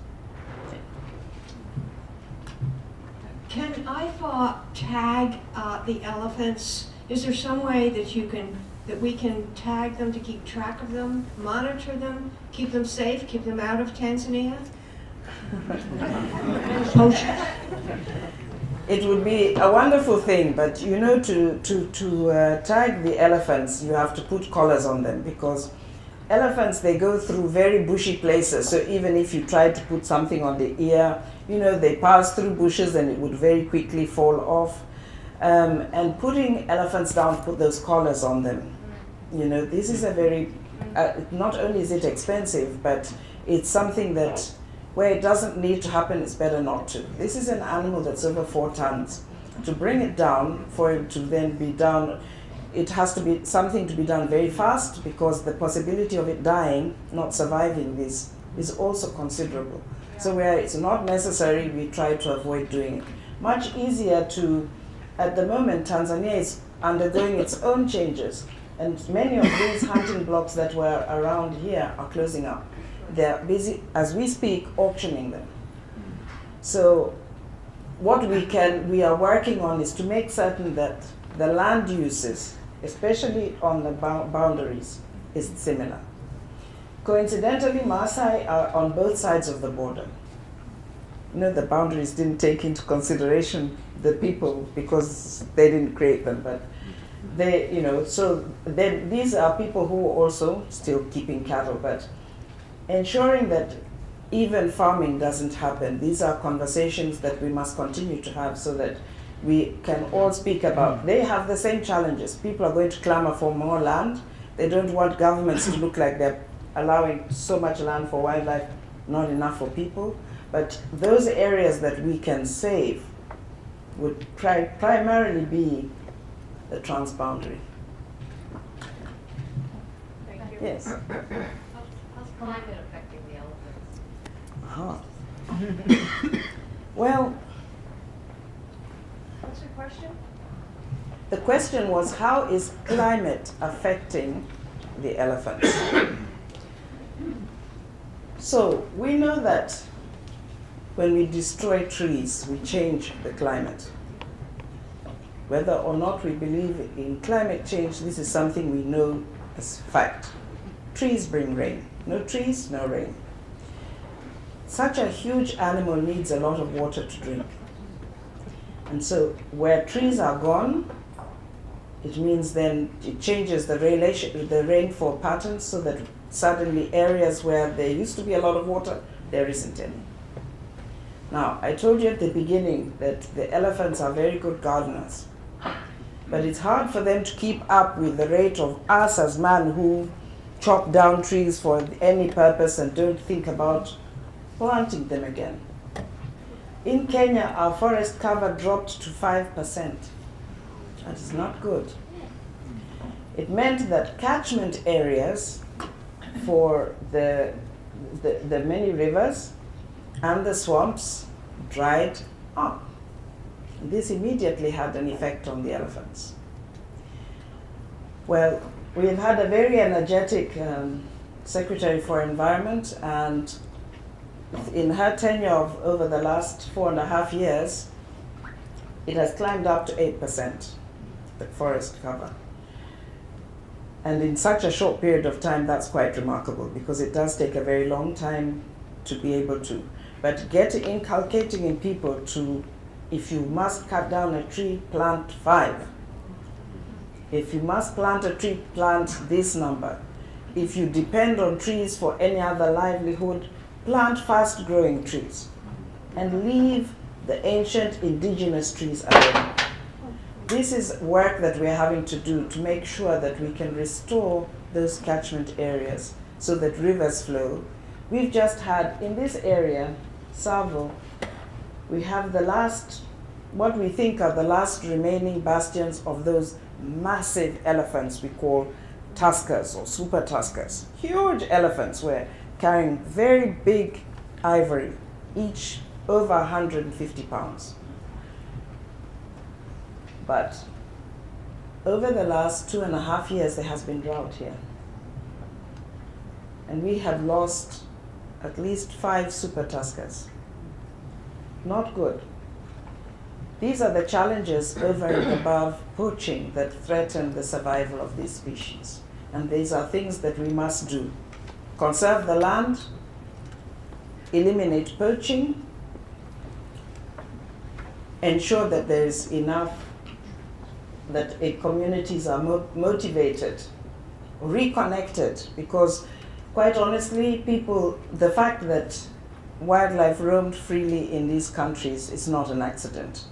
Can IFAW tag the elephants? Is there some way that we can tag them to keep track of them, monitor them, keep them safe, keep them out of Tanzania? It would be a wonderful thing, but to tag the elephants, you have to put collars on them, because elephants, they go through very bushy places. So even if you try to put something on the ear, they pass through bushes and it would very quickly fall off. And putting elephants down, put those collars on them. This is a very, not only is it expensive, but it's something that where it doesn't need to happen, it's better not to. This is an animal that's over 4 tons. To bring it down, for it to then be down, it has to be something to be done very fast, because the possibility of it dying, not surviving this, is also considerable. So where it's not necessary, we try to avoid doing it. Much easier at the moment, Tanzania is undergoing its own changes, and many of these hunting blocks that were around here are closing up. They're busy, as we speak, auctioning them. So what we are working on is to make certain that the land uses, especially on the boundaries, is similar. Coincidentally, Maasai are on both sides of the border. The boundaries didn't take into consideration the people because they didn't create them, but these are people who are also still keeping cattle, but ensuring that even farming doesn't happen. These are conversations that we must continue to have so that we can all speak about. They have the same challenges. People are going to clamor for more land. They don't want governments to look like they're allowing so much land for wildlife, not enough for people. But those areas that we can save would primarily be the transboundary. Thank you. Yes. How's climate affecting the elephants? Well, What's your question? the question was, how is climate affecting the elephants? So we know that when we destroy trees, we change the climate. Whether or not we believe in climate change, this is something we know as fact. Trees bring rain. No trees, no rain. Such a huge animal needs a lot of water to drink. And so where trees are gone, it means then it changes the rainfall patterns so that suddenly areas where there used to be a lot of water, there isn't any. Now, I told you at the beginning that the elephants are very good gardeners, but it's hard for them to keep up with the rate of us as man who chop down trees for any purpose and don't think about planting them again. In Kenya, our forest cover dropped to 5%. That is not good. It meant that catchment areas for the many rivers and the swamps dried up. This immediately had an effect on the elephants. Well, we've had a very energetic Secretary for Environment, and in her tenure of over the last 4.5 years, it has climbed up to 8%, the forest cover. And in such a short period of time, that's quite remarkable, because it does take a very long time to be able to. But inculcating in people to, if you must cut down a tree, plant 5. If you must plant a tree, plant this number. If you depend on trees for any other livelihood, plant fast-growing trees and leave the ancient indigenous trees alone. This is work that we're having to do to make sure that we can restore those catchment areas so that rivers flow. We've just had, in this area, Savo, we have the last, what we think are the last remaining bastions of those massive elephants we call tuskers or super tuskers. Huge elephants were carrying very big ivory, each over 150 pounds. But over the last 2.5 years, there has been drought here. And we have lost at least 5 super tuskers. Not good. These are the challenges over and above poaching that threaten the survival of these species. And these are things that we must do. Conserve the land, eliminate poaching, ensure that there is enough, that communities are motivated, reconnected, because quite honestly, the fact that wildlife roamed freely in these countries is not an accident.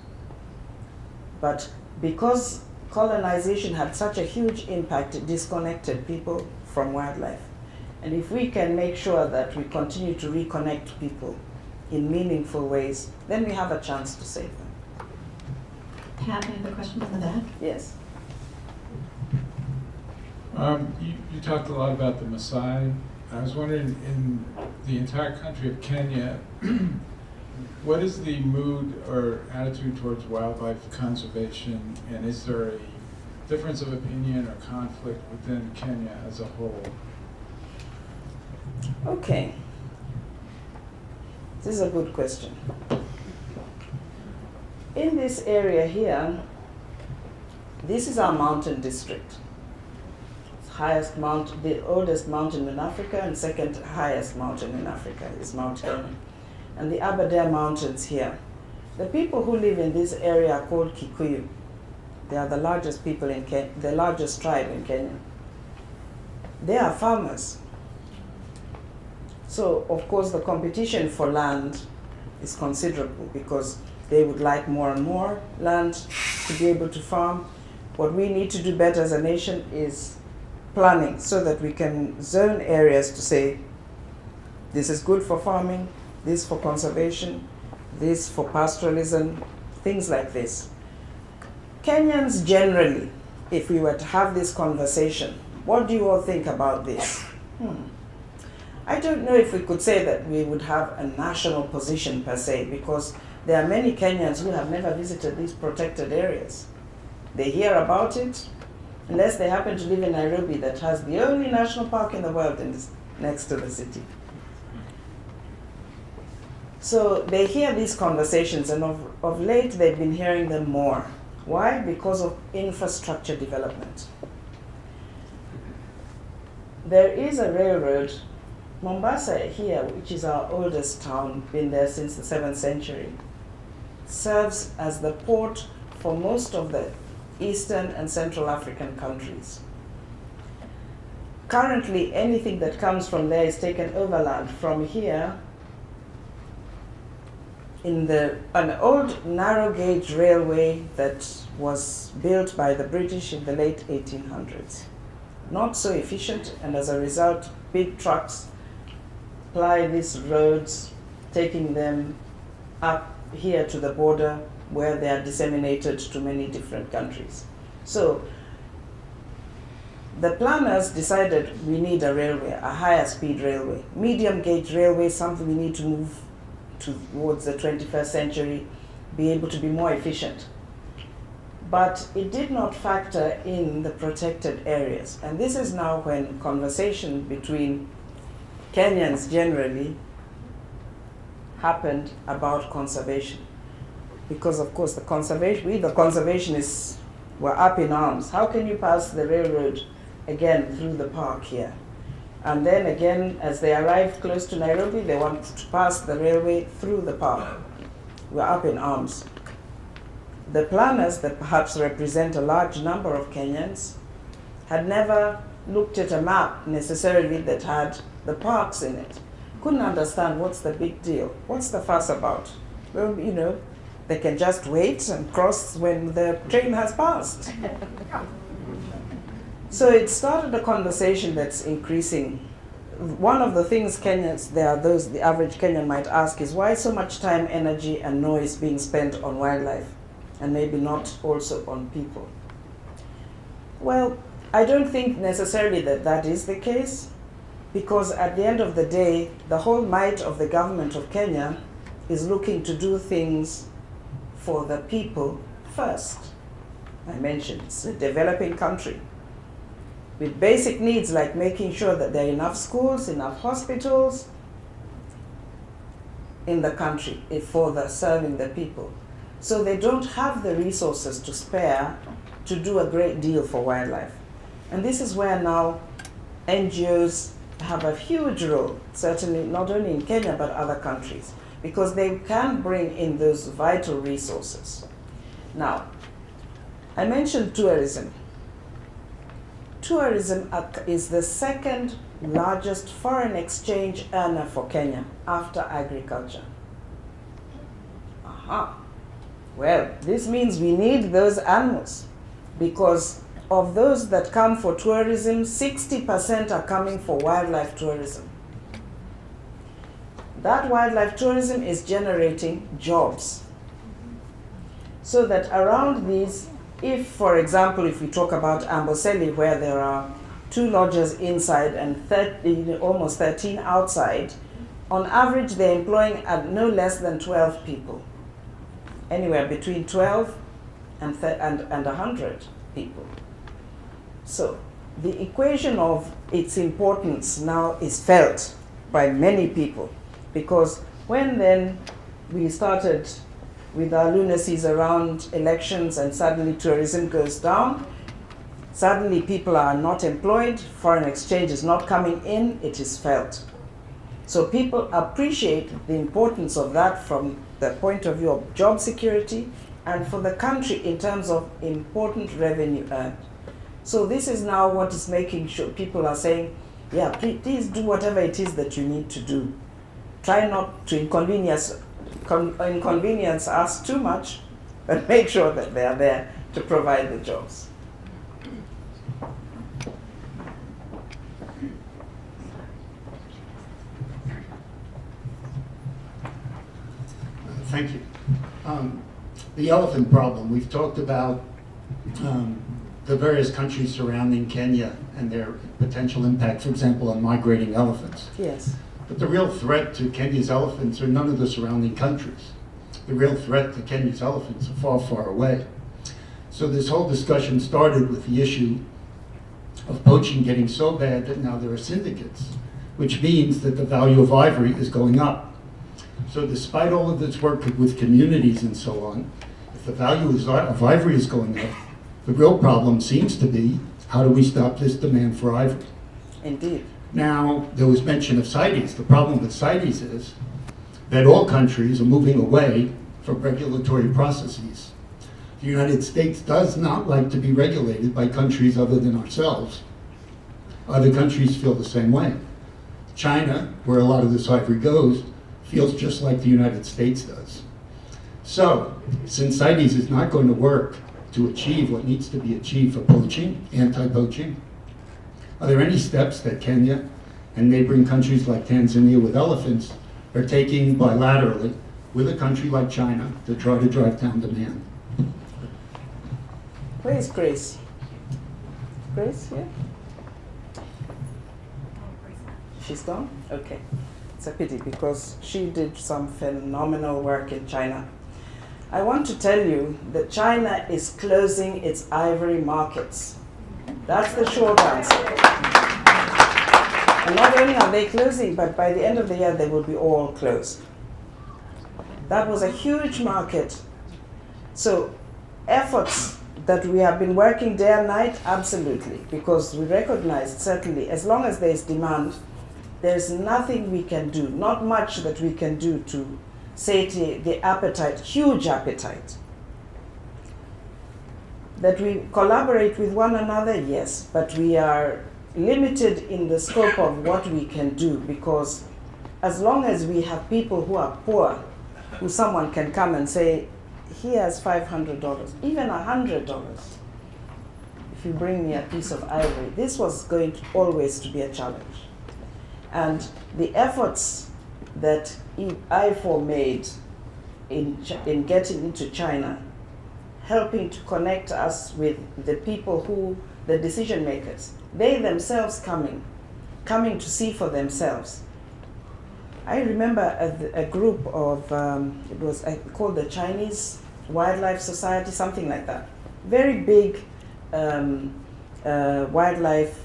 But because colonization had such a huge impact, it disconnected people from wildlife. And if we can make sure that we continue to reconnect people in meaningful ways, then we have a chance to save them. Pat, I have a question from the back. Yes. You talked a lot about the Maasai. I was wondering, in the entire country of Kenya, what is the mood or attitude towards wildlife conservation, and is there a difference of opinion or conflict within Kenya as a whole? Okay. This is a good question. In this area here, this is our mountain district. Highest mountain, the oldest mountain in Africa, and second highest mountain in Africa is Mount Kenya. And the Aberdare Mountains here. The people who live in this area are called Kikuyu. They are the largest people in Kenya, the largest tribe in Kenya. They are farmers. So, of course, the competition for land is considerable because they would like more and more land to be able to farm. What we need to do better as a nation is planning so that we can zone areas to say, this is good for farming, this for conservation, this for pastoralism, things like this. Kenyans generally, if we were to have this conversation, what do you all think about this? I don't know if we could say that we would have a national position per se, because there are many Kenyans who have never visited these protected areas. They hear about it, unless they happen to live in Nairobi, that has the only national park in the world and is next to the city. So they hear these conversations, and of late they've been hearing them more. Why? Because of infrastructure development. There is a railroad, Mombasa here, which is our oldest town, been there since the 7th century, serves as the port for most of the Eastern and Central African countries. Currently, anything that comes from there is taken overland from here in an old narrow gauge railway that was built by the British in the late 1800s. Not so efficient, and as a result, big trucks ply these roads, taking them up here to the border where they are disseminated to many different countries. So the planners decided we need a railway, a higher speed railway. Medium gauge railway, something we need to move towards the 21st century, be able to be more efficient. But it did not factor in the protected areas. And this is now when conversation between Kenyans generally happened about conservation. Because of course the conservationists were up in arms. How can you pass the railroad again through the park here? And then again, as they arrived close to Nairobi, they wanted to pass the railway through the park. We're up in arms. The planners, that perhaps represent a large number of Kenyans, had never looked at a map necessarily that had the parks in it. Couldn't understand what's the big deal. What's the fuss about? Well, you know, they can just wait and cross when the train has passed. So it started a conversation that's increasing. One of the things Kenyans, there are those the average Kenyan might ask is, why so much time, energy, and noise being spent on wildlife, and maybe not also on people? Well, I don't think necessarily that that is the case, because at the end of the day, the whole might of the government of Kenya is looking to do things for the people first. I mentioned it's a developing country with basic needs like making sure that there are enough schools, enough hospitals in the country for serving the people. So they don't have the resources to spare to do a great deal for wildlife. And this is where now NGOs have a huge role, certainly not only in Kenya but other countries, because they can bring in those vital resources. Now, I mentioned tourism. Tourism is the second largest foreign exchange earner for Kenya after agriculture. Aha. Well, this means we need those animals, because of those that come for tourism, 60% are coming for wildlife tourism. That wildlife tourism is generating jobs. So that around these, if, for example, if we talk about Amboseli, where there are 2 lodges inside and almost 13 outside, on average they're employing at no less than 12 people. Anywhere between 12 and 100 people. So the equation of its importance now is felt by many people, because when then we started with our lunacies around elections and suddenly tourism goes down, suddenly people are not employed, foreign exchange is not coming in, it is felt. So people appreciate the importance of that from the point of view of job security and for the country in terms of important revenue earned. So this is now what is making sure people are saying, yeah, please do whatever it is that you need to do. Try not to inconvenience us too much, but make sure that they are there to provide the jobs. the elephant problem. We've talked about the various countries surrounding Kenya and their potential impact, for example, on migrating elephants. Yes. But the real threat to Kenya's elephants are none of the surrounding countries. The real threat to Kenya's elephants are far, far away. So this whole discussion started with the issue of poaching getting so bad that now there are syndicates, which means that the value of ivory is going up. So despite all of this work with communities and so on, if the value of ivory is going up, the real problem seems to be, how do we stop this demand for ivory? Indeed. Now, there was mention of CITES. The problem with CITES is that all countries are moving away from regulatory processes. The United States does not like to be regulated by countries other than ourselves. Other countries feel the same way. China, where a lot of this ivory goes, feels just like the United States does. So, since CITES is not going to work to achieve what needs to be achieved for poaching, anti-poaching, are there any steps that Kenya and neighboring countries like Tanzania with elephants are taking bilaterally with a country like China to try to drive down demand? Where is Grace? Grace here? She's gone? Okay. It's a pity because she did some phenomenal work in China. I want to tell you that China is closing its ivory markets. That's the short answer. And not only are they closing, but by the end of the year, they will be all closed. That was a huge market. So efforts that we have been working day and night, absolutely, because we recognize certainly as long as there is demand, there's nothing we can do, not much that we can do to satiate the appetite, huge appetite. That we collaborate with one another, yes, but we are limited in the scope of what we can do, because as long as we have people who are poor, who someone can come and say, here's $500, even $100, if you bring me a piece of ivory, this was going to always to be a challenge. And the efforts that IFAW made in getting into China, helping to connect us with the people who, the decision makers, they themselves coming to see for themselves. I remember a group of, it was called the Chinese Wildlife Society, something like that. Very big wildlife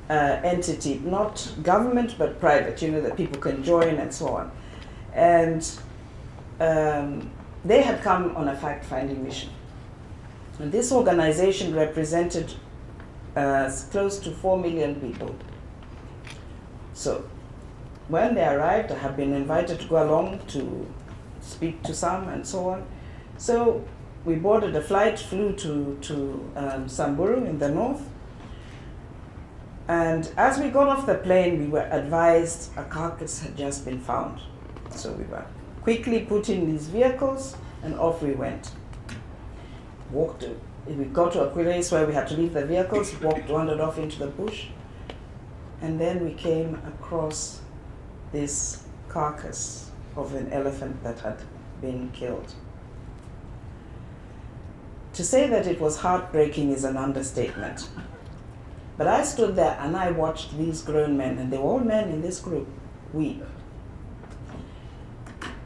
entity, not government but private, you know, that people can join and so on. And they had come on a fact-finding mission. And this organization represented close to 4 million people. So when they arrived, I have been invited to go along to speak to some and so on. So we boarded a flight, flew to Samburu in the north. And as we got off the plane, we were advised a carcass had just been found. So we were quickly put in these vehicles and off we went. We got to a place where we had to leave the vehicles, wandered off into the bush, and then we came across this carcass of an elephant that had been killed. To say that it was heartbreaking is an understatement. But I stood there and I watched these grown men, and they were all men in this group, weep.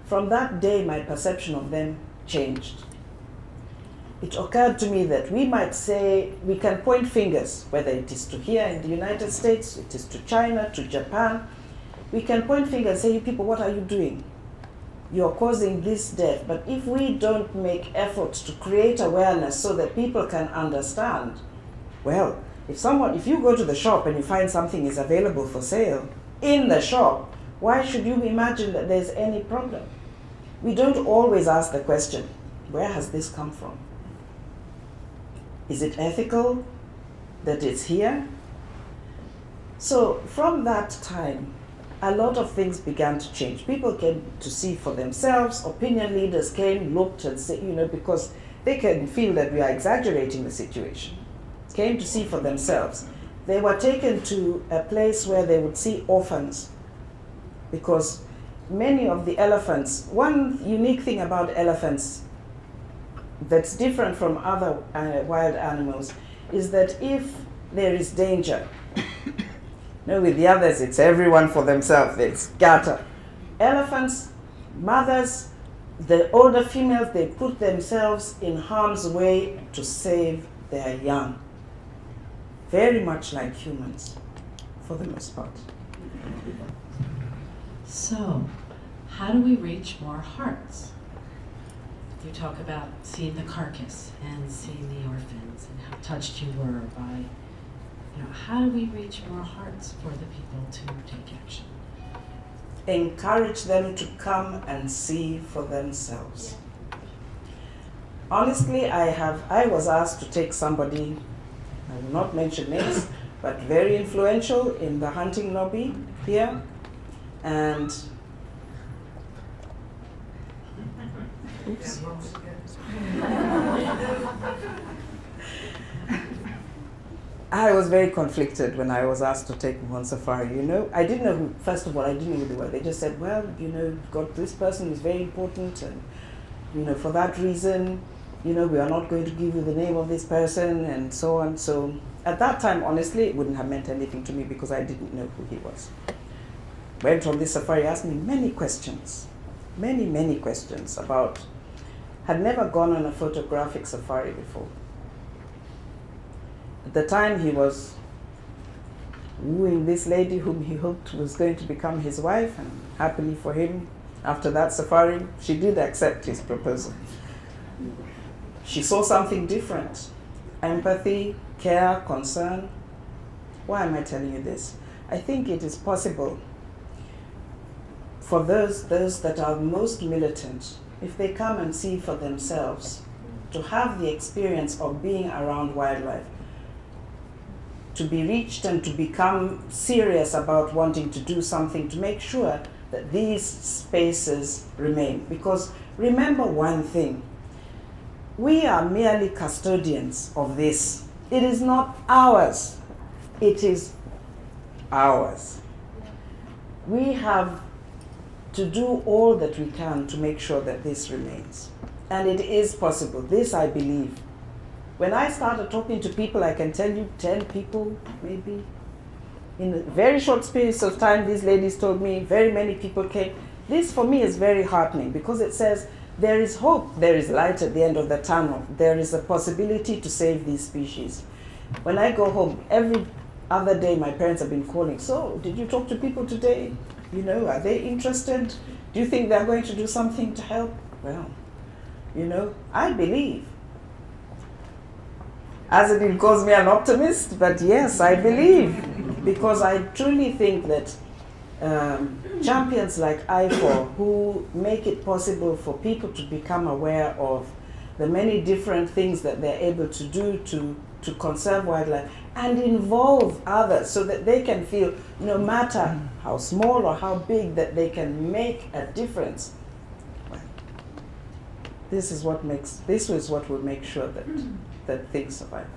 From that day, my perception of them changed. It occurred to me that we might say, we can point fingers, whether it is to here in the United States, it is to China, to Japan. We can point fingers and say, you people, what are you doing? You're causing this death. But if we don't make efforts to create awareness so that people can understand, well, if you go to the shop and you find something is available for sale in the shop, why should you imagine that there's any problem? We don't always ask the question, where has this come from? Is it ethical that it's here? So from that time, a lot of things began to change. People came to see for themselves. Opinion leaders came, looked and said, because they can feel that we are exaggerating the situation. Came to see for themselves. They were taken to a place where they would see orphans, because many of the elephants, one unique thing about elephants that's different from other wild animals is that if there is danger, with the others it's everyone for themselves, it's scatter. Elephants, mothers, the older females, they put themselves in harm's way to save their young. Very much like humans, for the most part. So, how do we reach more hearts? You talk about seeing the carcass and seeing the orphans and how touched you were by, how do we reach more hearts for the people to take action? Encourage them to come and see for themselves. Honestly, I was asked to take somebody, I will not mention names, but very influential in the hunting lobby here, and oops. I was very conflicted when I was asked to take them on safari, I didn't know who, first of all, I didn't know who they were. They just said, well, you've got this person who's very important, and, for that reason, we are not going to give you the name of this person, and so on. So at that time, honestly, it wouldn't have meant anything to me because I didn't know who he was. Went on this safari, asked me many questions about, had never gone on a photographic safari before. At the time, he was wooing this lady whom he hoped was going to become his wife, and happily for him, after that safari, she did accept his proposal. She saw something different. Empathy, care, concern. Why am I telling you this? I think it is possible for those that are most militant, if they come and see for themselves, to have the experience of being around wildlife, to be reached and to become serious about wanting to do something to make sure that these spaces remain. Because remember one thing, we are merely custodians of this. It is not ours, it is ours. We have to do all that we can to make sure that this remains. And it is possible, this I believe. When I started talking to people, I can tell you 10 people, maybe. In a very short space of time, these ladies told me, very many people came. This for me is very heartening because it says there is hope, there is light at the end of the tunnel. There is a possibility to save these species. When I go home, every other day my parents have been calling, so did you talk to people today? Are they interested? Do you think they're going to do something to help? Well, I believe. As it calls me an optimist, but yes, I believe. Because I truly think that champions like IFAW, who make it possible for people to become aware of the many different things that they're able to do to conserve wildlife and involve others so that they can feel, no matter how small or how big, that they can make a difference. This is what will make sure that things survive.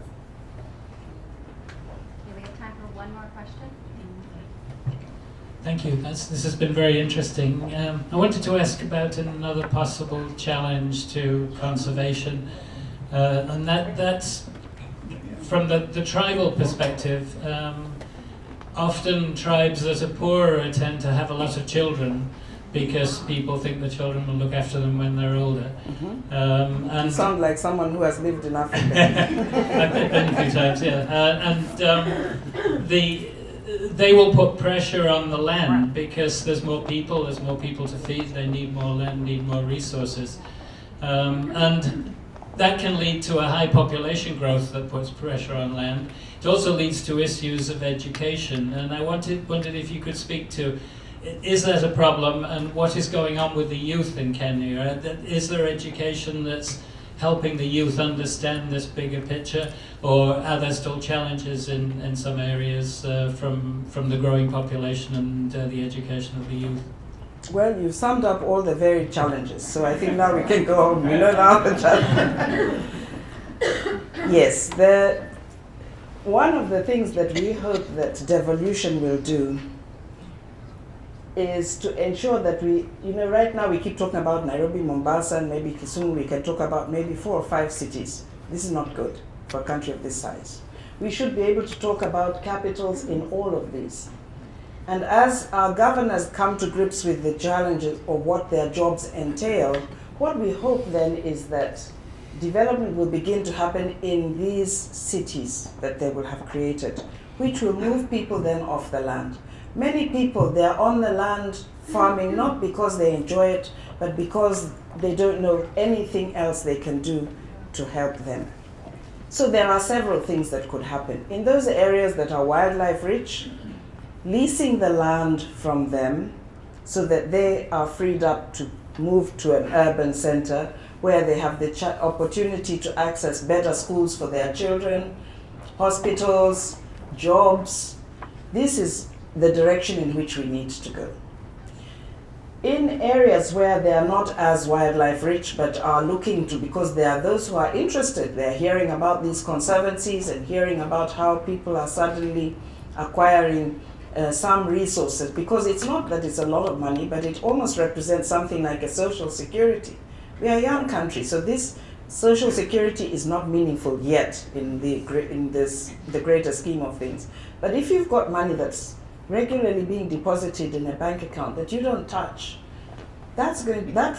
Okay, we have time for one more question. Thank you. This has been very interesting. I wanted to ask about another possible challenge to conservation, and that's from the tribal perspective. Often tribes that are poorer tend to have a lot of children because people think the children will look after them when they're older. Mm-hmm. And you sound like someone who has lived in Africa. I've been a few times, yeah. They will put pressure on the land because there's more people to feed, they need more land, need more resources. And that can lead to a high population growth that puts pressure on land. It also leads to issues of education, and I wondered if you could speak to, is that a problem, and what is going on with the youth in Kenya? Is there education that's helping the youth understand this bigger picture, or are there still challenges in some areas from the growing population and the education of the youth? Well, you've summed up all the very challenges, so I think now we can go home. Now the challenge. Yes, one of the things that we hope that devolution will do is to ensure that we, right now we keep talking about Nairobi, Mombasa, and maybe soon we can talk about maybe 4 or 5 cities. This is not good for a country of this size. We should be able to talk about capitals in all of these. And as our governors come to grips with the challenges of what their jobs entail, what we hope then is that development will begin to happen in these cities that they will have created, which will move people then off the land. Many people, they're on the land farming not because they enjoy it, but because they don't know anything else they can do to help them. So there are several things that could happen. In those areas that are wildlife rich, leasing the land from them so that they are freed up to move to an urban center where they have the opportunity to access better schools for their children, hospitals, jobs. This is the direction in which we need to go. In areas where they are not as wildlife rich but are looking to, because there are those who are interested, they're hearing about these conservancies and hearing about how people are suddenly acquiring some resources, because it's not that it's a lot of money, but it almost represents something like a social security. We are a young country, so this social security is not meaningful yet in the greater scheme of things. But if you've got money that's regularly being deposited in a bank account that you don't touch, that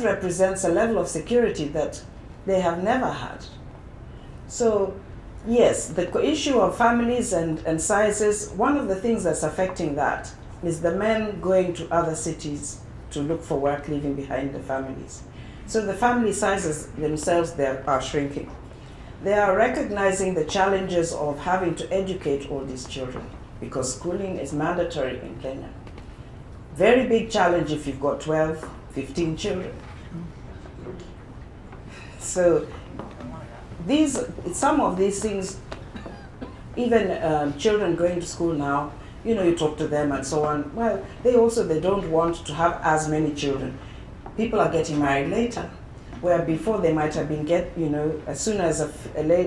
represents a level of security that they have never had. So yes, the issue of families and sizes, one of the things that's affecting that is the men going to other cities to look for work, leaving behind the families. So the family sizes themselves are shrinking. They are recognizing the challenges of having to educate all these children, because schooling is mandatory in Kenya. Very big challenge if you've got 12, 15 children. So some of these things, even children going to school now, you talk to them and so on, well, they don't want to have as many children. People are getting married later, where before they might have been as soon as a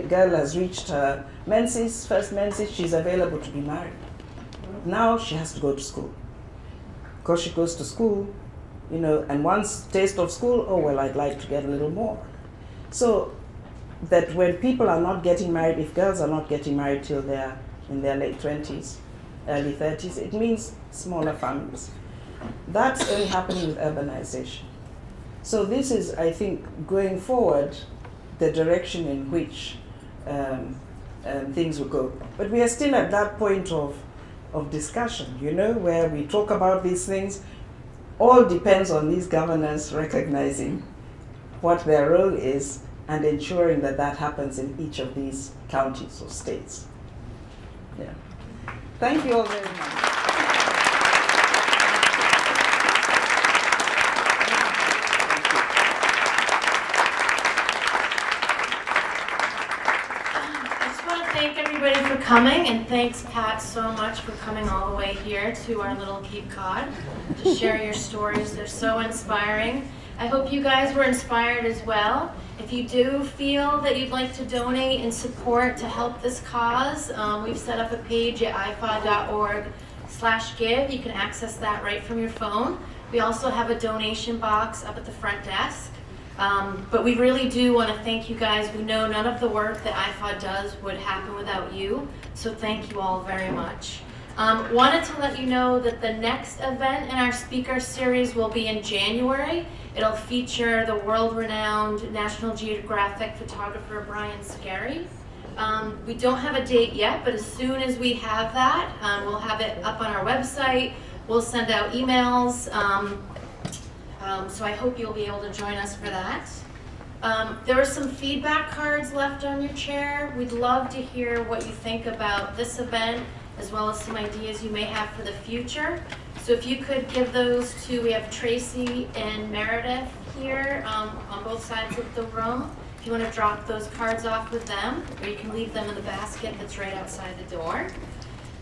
girl has reached her first menses, she's available to be married. Now she has to go to school. Because she goes to school, and once taste of school, oh, well, I'd like to get a little more. So that when people are not getting married, if girls are not getting married till they're in their late 20s, early 30s, it means smaller families. That's only happening with urbanization. So this is, I think, going forward, the direction in which things will go. But we are still at that point of discussion, where we talk about these things. All depends on these governors recognizing what their role is and ensuring that that happens in each of these counties or states. Yeah. Thank you all very much. Thank everybody for coming, and thanks Pat so much for coming all the way here to our little Cape Cod to share your stories. They're so inspiring. I hope you guys were inspired as well. If you do feel that you'd like to donate and support to help this cause, we've set up a page at ifaw.org/give. You can access that right from your phone. We also have a donation box up at the front desk. But we really do want to thank you guys. We know none of the work that IFAW does would happen without you, so thank you all very much. Wanted to let you know that the next event in our speaker series will be in January. It'll feature the world-renowned National Geographic photographer Brian Scarry. We don't have a date yet, but as soon as we have that, we'll have it up on our website. We'll send out emails. So I hope you'll be able to join us for that. There are some feedback cards left on your chair. We'd love to hear what you think about this event, as well as some ideas you may have for the future. So if you could give those to, we have Tracy and Meredith here on both sides of the room. If you want to drop those cards off with them, or you can leave them in the basket that's right outside the door.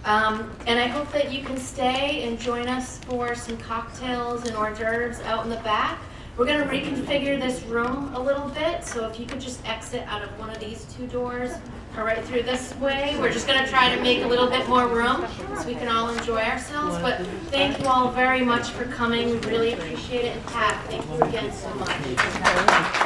And I hope that you can stay and join us for some cocktails and hors d'oeuvres out in the back. We're gonna reconfigure this room a little bit, so if you could just exit out of one of these two doors or right through this way. We're just gonna try to make a little bit more room so we can all enjoy ourselves. But thank you all very much for coming. We really appreciate it. And Pat, thank you again so much.